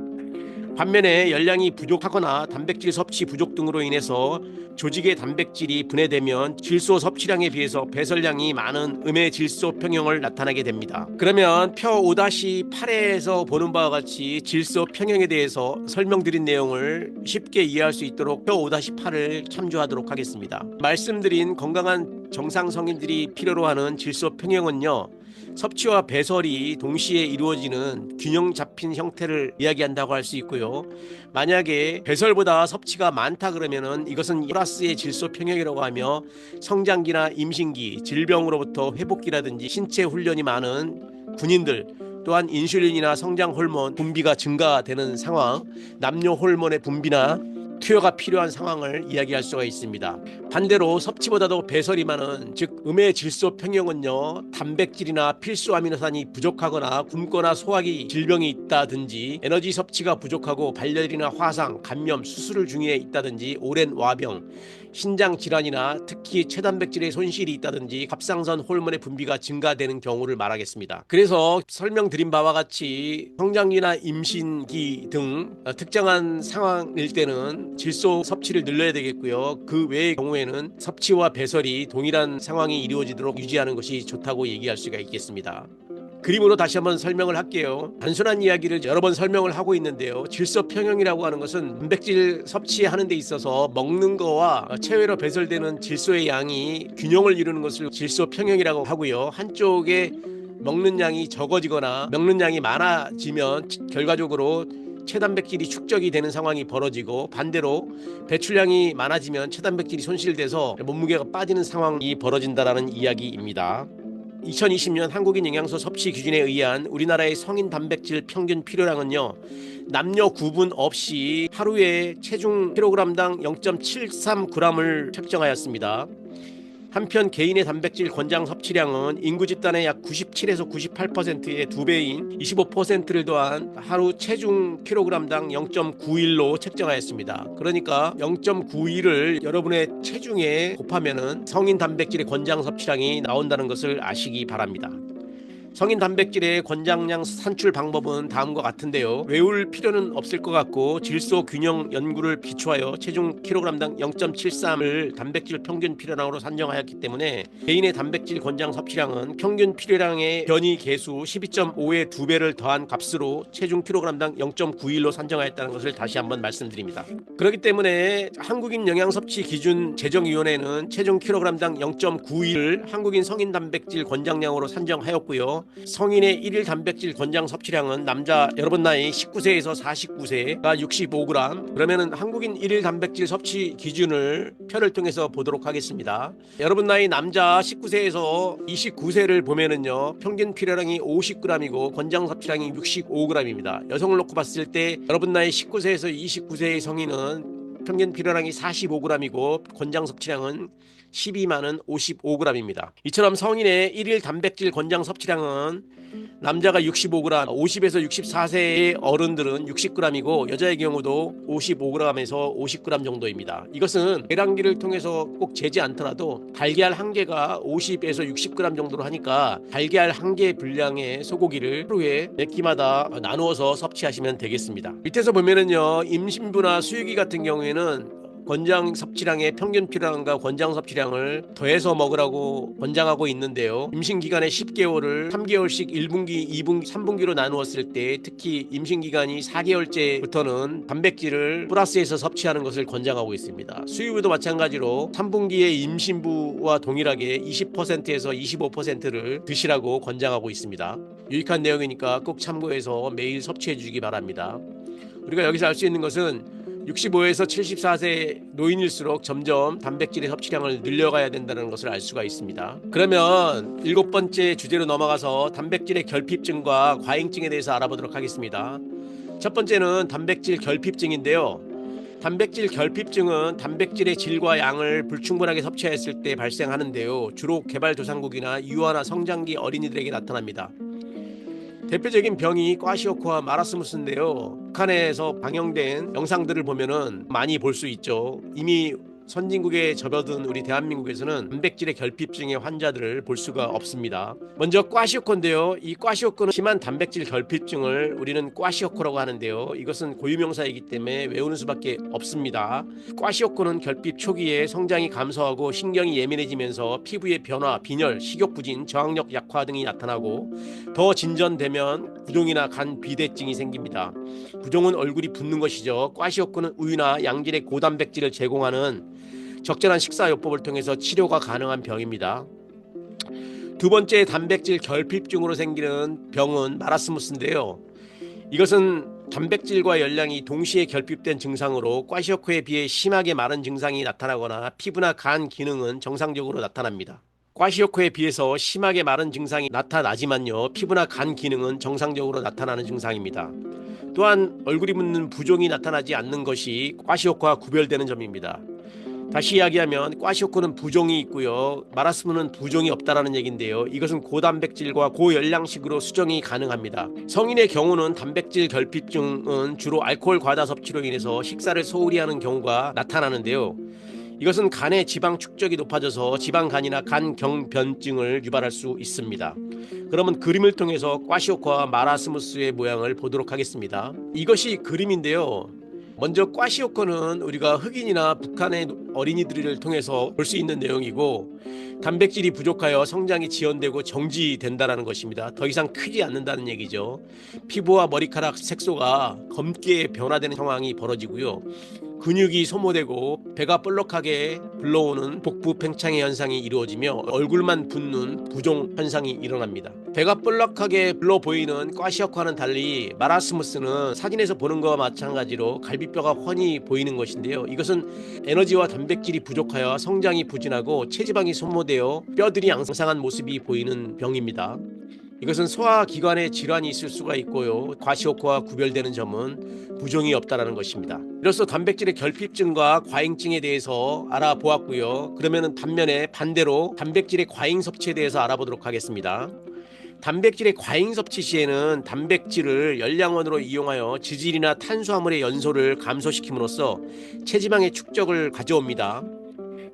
반면에 열량이 부족하거나 단백질 섭취 부족 등으로 인해서 조직의 단백질이 분해되면 질소 섭취량에 비해서 배설량이 많은 음의 질소 평형을 나타나게 됩니다. 그러면 표 5-8에서 보는 바와 같이 질소 평형에 대해서 설명드린 내용을 쉽게 이해할 수 있도록 표 5-8을 참조하도록 하겠습니다. 말씀드린 건강한 정상 성인들이 필요로 하는 질소 평형은요, 섭취와 배설이 동시에 이루어지는 균형 잡힌 형태를 이야기한다고 할 수 있고요. 만약에 배설보다 섭취가 많다 그러면은 이것은 플러스의 질소 평형이라고 하며 성장기나 임신기, 질병으로부터 회복기라든지 신체 훈련이 많은 군인들, 또한 인슐린이나 성장 호르몬 분비가 증가되는 상황, 남녀 호르몬의 분비나 투여가 필요한 상황을 이야기할 수가 있습니다. 반대로 섭취보다도 배설이 많은, 즉 음의 질소 평형은요, 단백질이나 필수 아미노산이 부족하거나 굶거나 소화기 질병이 있다든지, 에너지 섭취가 부족하고 발열이나 화상, 감염, 수술 중에 있다든지, 오랜 와병, 신장 질환이나 특히 체단백질의 손실이 있다든지 갑상선 호르몬의 분비가 증가되는 경우를 말하겠습니다. 그래서 설명드린 바와 같이 성장기나 임신기 등 특정한 상황일 때는 질소 섭취를 늘려야 되겠고요. 그 외의 경우에는 섭취와 배설이 동일한 상황이 이루어지도록 유지하는 것이 좋다고 얘기할 수가 있겠습니다. 그림으로 다시 한번 설명을 할게요. 단순한 이야기를 여러 번 설명을 하고 있는데요. 질소 평형이라고 하는 것은 단백질 섭취하는 데 있어서 먹는 거와 체외로 배설되는 질소의 양이 균형을 이루는 것을 질소 평형이라고 하고요. 한쪽에 먹는 양이 적어지거나 먹는 양이 많아지면 결과적으로 체단백질이 축적이 되는 상황이 벌어지고, 반대로 배출량이 많아지면 체단백질이 손실돼서 몸무게가 빠지는 상황이 벌어진다는 이야기입니다. 2020년 한국인 영양소 섭취 기준에 의한 우리나라의 성인 단백질 평균 필요량은요, 남녀 구분 없이 하루에 체중 킬로그램당 0.73g을 책정하였습니다. 한편 개인의 단백질 권장 섭취량은 인구 집단의 약 97에서 98%의 2배인 25%를 더한 하루 체중 킬로그램당 0.91로 책정하였습니다. 그러니까 0.91을 여러분의 체중에 곱하면은 성인 단백질의 권장 섭취량이 나온다는 것을 아시기 바랍니다. 성인 단백질의 권장량 산출 방법은 다음과 같은데요. 외울 필요는 없을 것 같고, 질소 균형 연구를 기초하여 체중 킬로그램당 0.73을 단백질 평균 필요량으로 산정하였기 때문에 개인의 단백질 권장 섭취량은 평균 필요량의 변이 계수 12.5의 2배를 더한 값으로 체중 킬로그램당 0.91로 산정하였다는 것을 다시 한번 말씀드립니다. 그렇기 때문에 한국인 영양섭취 기준 제정위원회는 체중 킬로그램당 0.91을 한국인 성인 단백질 권장량으로 산정하였고요. 성인의 1일 단백질 권장 섭취량은 남자 여러분 나이 19세에서 49세가 65g, 그러면은 한국인 1일 단백질 섭취 기준을 표를 통해서 보도록 하겠습니다. 여러분 나이 남자 19세에서 29세를 보면은요, 평균 필요량이 50g이고 권장 섭취량이 65g입니다. 여성을 놓고 봤을 때 여러분 나이 19세에서 29세의 성인은 평균 필요량이 45g이고 권장 섭취량은 12만은 55g입니다. 이처럼 성인의 1일 단백질 권장 섭취량은 남자가 65g, 50에서 64세의 어른들은 60g이고 여자의 경우도 55g에서 50g 정도입니다. 이것은 계량기를 통해서 꼭 재지 않더라도 달걀 한 개가 50에서 60g 정도로 하니까 달걀 한 개 분량의 소고기를 하루에 몇 끼마다 나누어서 섭취하시면 되겠습니다. 밑에서 보면은요, 임신부나 수유기 같은 경우에는 권장 섭취량의 평균 필요량과 권장 섭취량을 더해서 먹으라고 권장하고 있는데요. 임신 기간의 10개월을 3개월씩 1분기, 2분기, 3분기로 나누었을 때 특히 임신 기간이 4개월째부터는 단백질을 플러스해서 섭취하는 것을 권장하고 있습니다. 수유부도 마찬가지로 3분기의 임신부와 동일하게 20%에서 25%를 드시라고 권장하고 있습니다. 유익한 내용이니까 꼭 참고해서 매일 섭취해 주시기 바랍니다. 우리가 여기서 알 수 있는 것은 65에서 74세 노인일수록 점점 단백질의 섭취량을 늘려가야 된다는 것을 알 수가 있습니다. 그러면 7번째 주제로 넘어가서 단백질의 결핍증과 과잉증에 대해서 알아보도록 하겠습니다. 첫 번째는 단백질 결핍증인데요. 단백질 결핍증은 단백질의 질과 양을 불충분하게 섭취했을 때 발생하는데요. 주로 개발도상국이나 유아나 성장기 어린이들에게 나타납니다. 대표적인 병이 꽈시오코와 마라스무스인데요. 북한에서 방영된 영상들을 보면은 많이 볼 수 있죠. 이미 선진국에 접어든 우리 대한민국에서는 단백질의 결핍증의 환자들을 볼 수가 없습니다. 먼저 꽈시오코인데요. 이 꽈시오코는 심한 단백질 결핍증을 우리는 꽈시오코라고 하는데요. 이것은 고유명사이기 때문에 외우는 수밖에 없습니다. 꽈시오코는 결핍 초기에 성장이 감소하고 신경이 예민해지면서 피부의 변화, 빈혈, 식욕 부진, 저항력 약화 등이 나타나고 더 진전되면 부종이나 간 비대증이 생깁니다. 부종은 얼굴이 붓는 것이죠. 꽈시오코는 우유나 양질의 고단백질을 제공하는 적절한 식사요법을 통해서 치료가 가능한 병입니다. 두 번째 단백질 결핍증으로 생기는 병은 마라스무스인데요. 이것은 단백질과 열량이 동시에 결핍된 증상으로 꽈시오코에 비해 심하게 마른 증상이 나타나거나 피부나 간 기능은 정상적으로 나타납니다. 꽈시오코에 비해서 심하게 마른 증상이 나타나지만요. 피부나 간 기능은 정상적으로 나타나는 증상입니다. 또한 얼굴이 붓는 부종이 나타나지 않는 것이 꽈시오코와 구별되는 점입니다. 다시 이야기하면 꽈시오코는 부종이 있고요. 마라스무스는 부종이 없다라는 얘기인데요. 이것은 고단백질과 고열량식으로 수정이 가능합니다. 성인의 경우는 단백질 결핍증은 주로 알코올 과다 섭취로 인해서 식사를 소홀히 하는 경우가 나타나는데요. 이것은 간의 지방 축적이 높아져서 지방간이나 간 경변증을 유발할 수 있습니다. 그러면 그림을 통해서 꽈시오코와 마라스무스의 모양을 보도록 하겠습니다. 이것이 그림인데요. 먼저 꽈시오코는 우리가 흑인이나 북한의 어린이들을 통해서 볼 수 있는 내용이고 단백질이 부족하여 성장이 지연되고 정지된다는 것입니다. 더 이상 크지 않는다는 얘기죠. 피부와 머리카락 색소가 검게 변화되는 상황이 벌어지고요. 근육이 소모되고 배가 볼록하게 불러오는 복부 팽창의 현상이 이루어지며 얼굴만 붓는 부종 현상이 일어납니다. 배가 볼록하게 불러 보이는 꽈시오코와는 달리 마라스무스는 사진에서 보는 것과 마찬가지로 갈비뼈가 훤히 보이는 것인데요. 이것은 에너지와 단백질이 부족하여 성장이 부진하고 체지방이 소모되어 뼈들이 양상한 모습이 보이는 병입니다. 이것은 소화기관에 질환이 있을 수가 있고요. 꽈시오코와 구별되는 점은 부종이 없다라는 것입니다. 이로써 단백질의 결핍증과 과잉증에 대해서 알아보았고요. 그러면 반대로 단백질의 과잉 섭취에 대해서 알아보도록 하겠습니다. 단백질의 과잉 섭취 시에는 단백질을 열량원으로 이용하여 지질이나 탄수화물의 연소를 감소시킴으로써 체지방의 축적을 가져옵니다.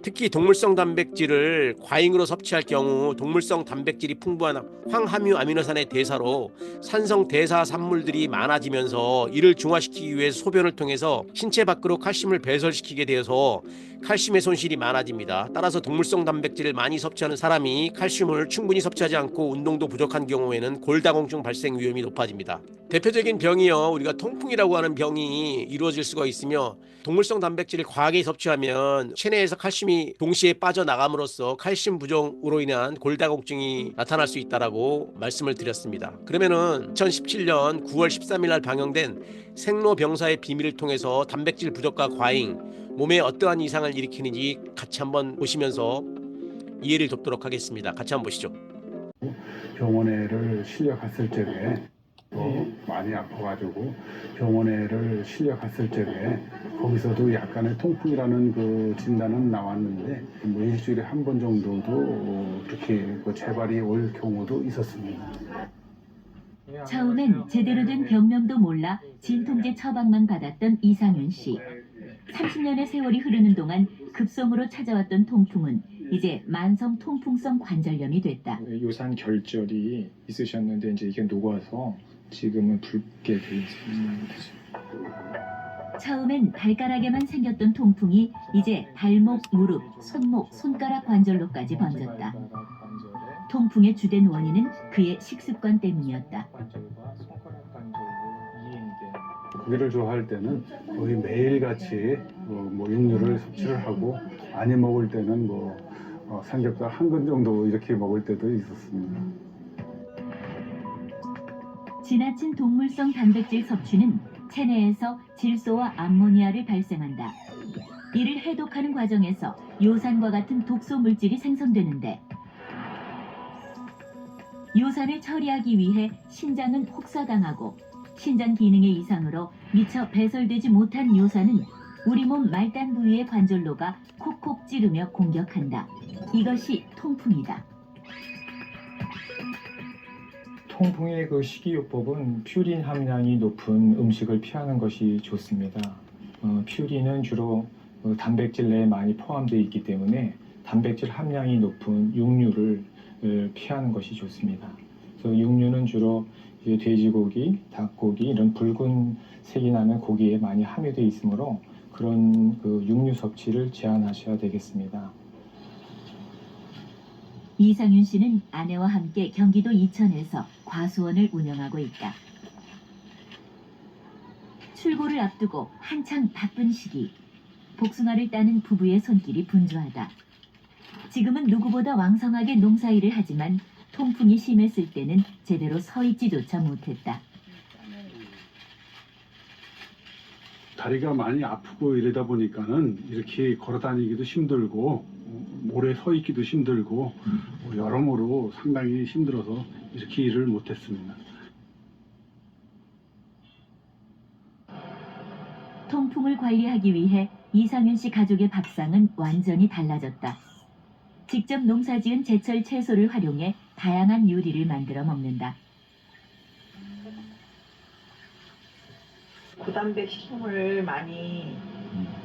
특히 동물성 단백질을 과잉으로 섭취할 경우 동물성 단백질이 풍부한 황함유 아미노산의 대사로 산성 대사 산물들이 많아지면서 이를 중화시키기 위해 소변을 통해서 신체 밖으로 칼슘을 배설시키게 되어서 칼슘의 손실이 많아집니다. 따라서 동물성 단백질을 많이 섭취하는 사람이 칼슘을 충분히 섭취하지 않고 운동도 부족한 경우에는 골다공증 발생 위험이 높아집니다. 대표적인 병이요, 우리가 통풍이라고 하는 병이 이루어질 수가 있으며 동물성 단백질을 과하게 섭취하면 체내에서 칼슘이 동시에 빠져나감으로써 칼슘 부족으로 인한 골다공증이 나타날 수 있다라고 말씀을 드렸습니다. 그러면은 2017년 9월 13일 날 방영된 생로병사의 비밀을 통해서 단백질 부족과 과잉, 몸에 어떠한 이상을 일으키는지 같이 한번 보시면서 이해를 돕도록 하겠습니다. 같이 한번 보시죠. 병원에를 실려 갔을 적에 많이 아파가지고 병원에를 실려 갔을 적에 거기서도 약간의 통풍이라는 그 진단은 나왔는데 뭐 일주일에 한 번 정도도 이렇게 그 재발이 올 경우도 있었습니다. 처음엔 제대로 된 병명도 몰라 진통제 처방만 받았던 이상윤 씨. 30년의 세월이 흐르는 동안 급성으로 찾아왔던 통풍은 이제 만성 통풍성 관절염이 됐다. 요산 결절이 있으셨는데 이제 이게 녹아서 지금은 붉게 돼 있습니다. 처음엔 발가락에만 생겼던 통풍이 이제 발목, 무릎, 손목, 손가락 관절로까지 번졌다. 통풍의 주된 원인은 그의 식습관 때문이었다. 고기를 좋아할 때는 거의 매일같이 뭐 육류를 섭취를 하고 많이 먹을 때는 삼겹살 한 근 정도 이렇게 먹을 때도 있었습니다. 지나친 동물성 단백질 섭취는 체내에서 질소와 암모니아를 발생한다. 이를 해독하는 과정에서 요산과 같은 독소 물질이 생성되는데 요산을 처리하기 위해 신장은 혹사당하고 신장 기능의 이상으로 미처 배설되지 못한 요산은 우리 몸 말단 부위의 관절로가 콕콕 찌르며 공격한다. 이것이 통풍이다. 통풍의 그 식이요법은 퓨린 함량이 높은 음식을 피하는 것이 좋습니다. 퓨린은 주로 단백질 내에 많이 포함되어 있기 때문에 단백질 함량이 높은 육류를 피하는 것이 좋습니다. 그래서 육류는 주로 이제 돼지고기, 닭고기 이런 붉은색이 나는 고기에 많이 함유되어 있으므로 그런 그 육류 섭취를 제한하셔야 되겠습니다. 이상윤 씨는 아내와 함께 경기도 이천에서 과수원을 운영하고 있다. 출고를 앞두고 한창 바쁜 시기. 복숭아를 따는 부부의 손길이 분주하다. 지금은 누구보다 왕성하게 농사일을 하지만 통풍이 심했을 때는 제대로 서 있지조차 못했다. 다리가 많이 아프고 이러다 보니까는 이렇게 걸어 다니기도 힘들고 오래 서 있기도 힘들고 여러모로 상당히 힘들어서 이렇게 일을 못했습니다. 통풍을 관리하기 위해 이상윤 씨 가족의 밥상은 완전히 달라졌다. 직접 농사지은 제철 채소를 활용해 다양한 요리를 만들어 먹는다. 고단백 식품을 많이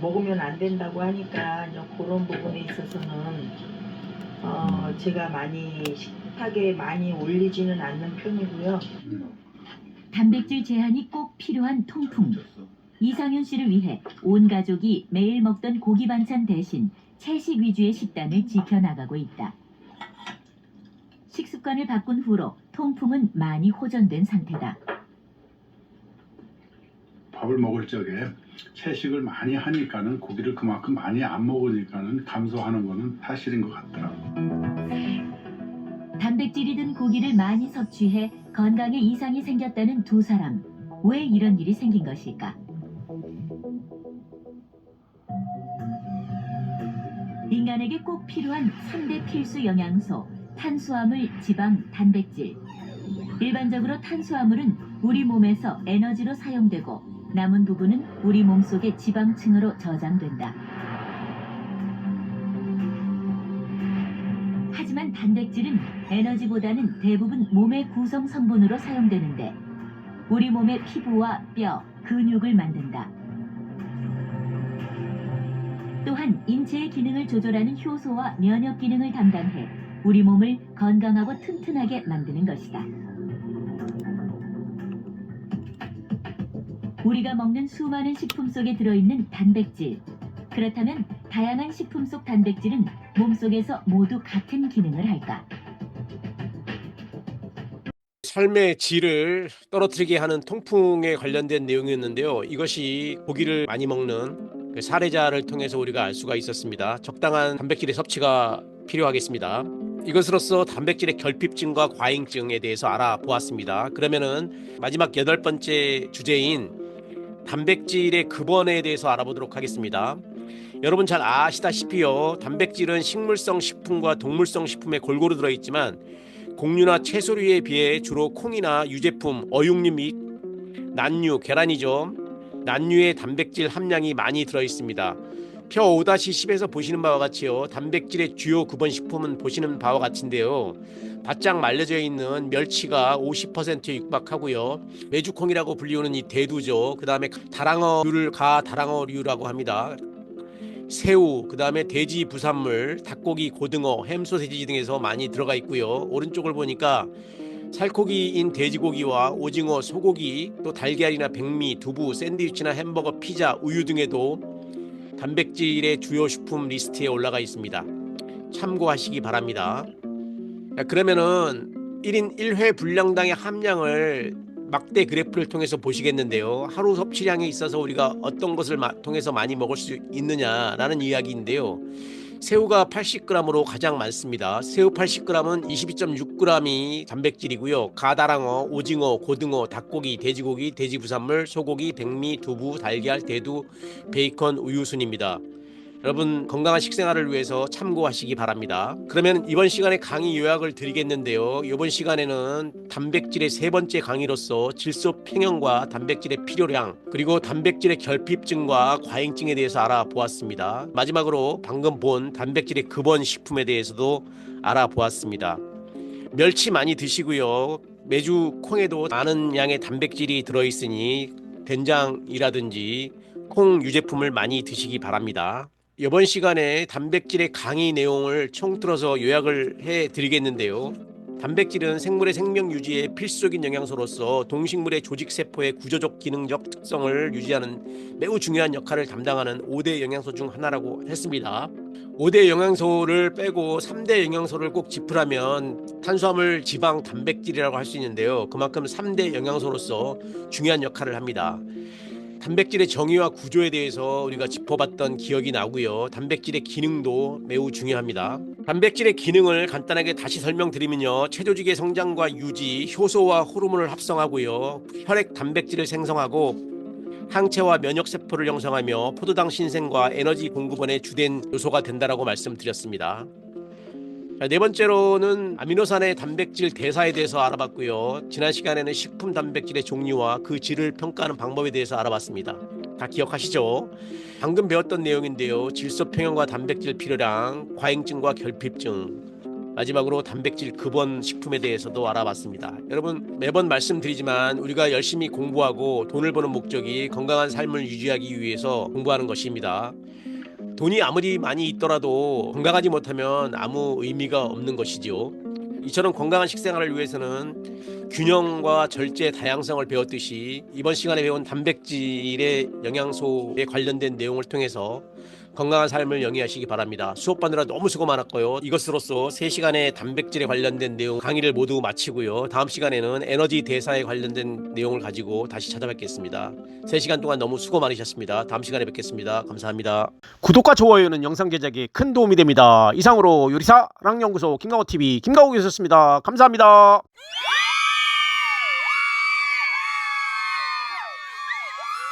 먹으면 안 된다고 하니까 그런 부분에 있어서는 제가 많이 식탁에 많이 올리지는 않는 편이고요. 단백질 제한이 꼭 필요한 통풍. 이상윤 씨를 위해 온 가족이 매일 먹던 고기 반찬 대신 채식 위주의 식단을 지켜나가고 있다. 식습관을 바꾼 후로 통풍은 많이 호전된 상태다. 밥을 먹을 적에 채식을 많이 하니까는 고기를 그만큼 많이 안 먹으니까는 감소하는 거는 사실인 것 같더라고요. 단백질이 든 고기를 많이 섭취해 건강에 이상이 생겼다는 두 사람. 왜 이런 일이 생긴 것일까? 인간에게 꼭 필요한 3대 필수 영양소, 탄수화물, 지방, 단백질. 일반적으로 탄수화물은 우리 몸에서 에너지로 사용되고 남은 부분은 우리 몸속의 지방층으로 저장된다. 하지만 단백질은 에너지보다는 대부분 몸의 구성 성분으로 사용되는데 우리 몸의 피부와 뼈, 근육을 만든다. 또한 인체의 기능을 조절하는 효소와 면역 기능을 담당해 우리 몸을 건강하고 튼튼하게 만드는 것이다. 우리가 먹는 수많은 식품 속에 들어있는 단백질. 그렇다면 다양한 식품 속 단백질은 몸속에서 모두 같은 기능을 할까? 삶의 질을 떨어뜨리게 하는 통풍에 관련된 내용이었는데요. 이것이 고기를 많이 먹는 그 사례자를 통해서 우리가 알 수가 있었습니다. 적당한 단백질의 섭취가 필요하겠습니다. 이것으로써 단백질의 결핍증과 과잉증에 대해서 알아보았습니다. 그러면은 마지막 8번째 주제인 단백질의 급원에 대해서 알아보도록 하겠습니다. 여러분 잘 아시다시피요. 단백질은 식물성 식품과 동물성 식품에 골고루 들어있지만 곡류나 채소류에 비해 주로 콩이나 유제품, 어육류 및 난류, 계란이죠. 난류의 단백질 함량이 많이 들어있습니다. 표 5-10에서 보시는 바와 같이요. 단백질의 주요 급원 식품은 보시는 바와 같은데요. 바짝 말려져 있는 멸치가 50%에 육박하고요. 메주콩이라고 불리우는 이 대두죠. 그 다음에 다랑어류를 가다랑어류라고 합니다. 새우, 그 다음에 돼지 부산물, 닭고기, 고등어, 햄, 소세지 등에서 많이 들어가 있고요. 오른쪽을 보니까 살코기인 돼지고기와 오징어, 소고기, 또 달걀이나 백미, 두부, 샌드위치나 햄버거, 피자, 우유 등에도 단백질의 주요 식품 리스트에 올라가 있습니다. 참고하시기 바랍니다. 그러면은 1인 1회 분량당의 함량을 막대 그래프를 통해서 보시겠는데요. 하루 섭취량에 있어서 우리가 어떤 것을 통해서 많이 먹을 수 있느냐라는 이야기인데요. 새우가 80g으로 가장 많습니다. 새우 80g은 22.6g이 단백질이고요. 가다랑어, 오징어, 고등어, 닭고기, 돼지고기, 돼지부산물, 소고기, 백미, 두부, 달걀, 대두, 베이컨, 우유 순입니다. 여러분 건강한 식생활을 위해서 참고하시기 바랍니다. 그러면 이번 시간에 강의 요약을 드리겠는데요. 이번 시간에는 단백질의 세 번째 강의로서 질소 평형과 단백질의 필요량, 그리고 단백질의 결핍증과 과잉증에 대해서 알아보았습니다. 마지막으로 방금 본 단백질의 급원 식품에 대해서도 알아보았습니다. 멸치 많이 드시고요. 매주 콩에도 많은 양의 단백질이 들어있으니 된장이라든지 콩 유제품을 많이 드시기 바랍니다. 이번 시간에 단백질의 강의 내용을 총틀어서 요약을 해 드리겠는데요. 단백질은 생물의 생명 유지에 필수적인 영양소로서 동식물의 조직세포의 구조적 기능적 특성을 유지하는 매우 중요한 역할을 담당하는 5대 영양소 중 하나라고 했습니다. 5대 영양소를 빼고 3대 영양소를 꼭 짚으라면 탄수화물, 지방, 단백질이라고 할 수 있는데요. 그만큼 3대 영양소로서 중요한 역할을 합니다. 단백질의 정의와 구조에 대해서 우리가 짚어봤던 기억이 나고요. 단백질의 기능도 매우 중요합니다. 단백질의 기능을 간단하게 다시 설명드리면요. 체조직의 성장과 유지, 효소와 호르몬을 합성하고요. 혈액 단백질을 생성하고 항체와 면역세포를 형성하며 포도당 신생과 에너지 공급원의 주된 요소가 된다라고 말씀드렸습니다. 자, 네 번째로는 아미노산의 단백질 대사에 대해서 알아봤고요. 지난 시간에는 식품 단백질의 종류와 그 질을 평가하는 방법에 대해서 알아봤습니다. 다 기억하시죠? 방금 배웠던 내용인데요. 질소 평형과 단백질 필요량, 과잉증과 결핍증, 마지막으로 단백질 급원 식품에 대해서도 알아봤습니다. 여러분 매번 말씀드리지만 우리가 열심히 공부하고 돈을 버는 목적이 건강한 삶을 유지하기 위해서 공부하는 것입니다. 돈이 아무리 많이 있더라도 건강하지 못하면 아무 의미가 없는 것이지요. 이처럼 건강한 식생활을 위해서는 균형과 절제, 다양성을 배웠듯이 이번 시간에 배운 단백질의 영양소에 관련된 내용을 통해서 건강한 삶을 영위하시기 바랍니다. 수업받느라 너무 수고 많았고요. 이것으로써 3시간의 단백질에 관련된 내용 강의를 모두 마치고요. 다음 시간에는 에너지 대사에 관련된 내용을 가지고 다시 찾아뵙겠습니다. 3시간 동안 너무 수고 많으셨습니다. 다음 시간에 뵙겠습니다. 감사합니다. 구독과 좋아요는 영상 제작에 큰 도움이 됩니다. 이상으로 요리사랑연구소 김강호TV 김강호였습니다. 감사합니다.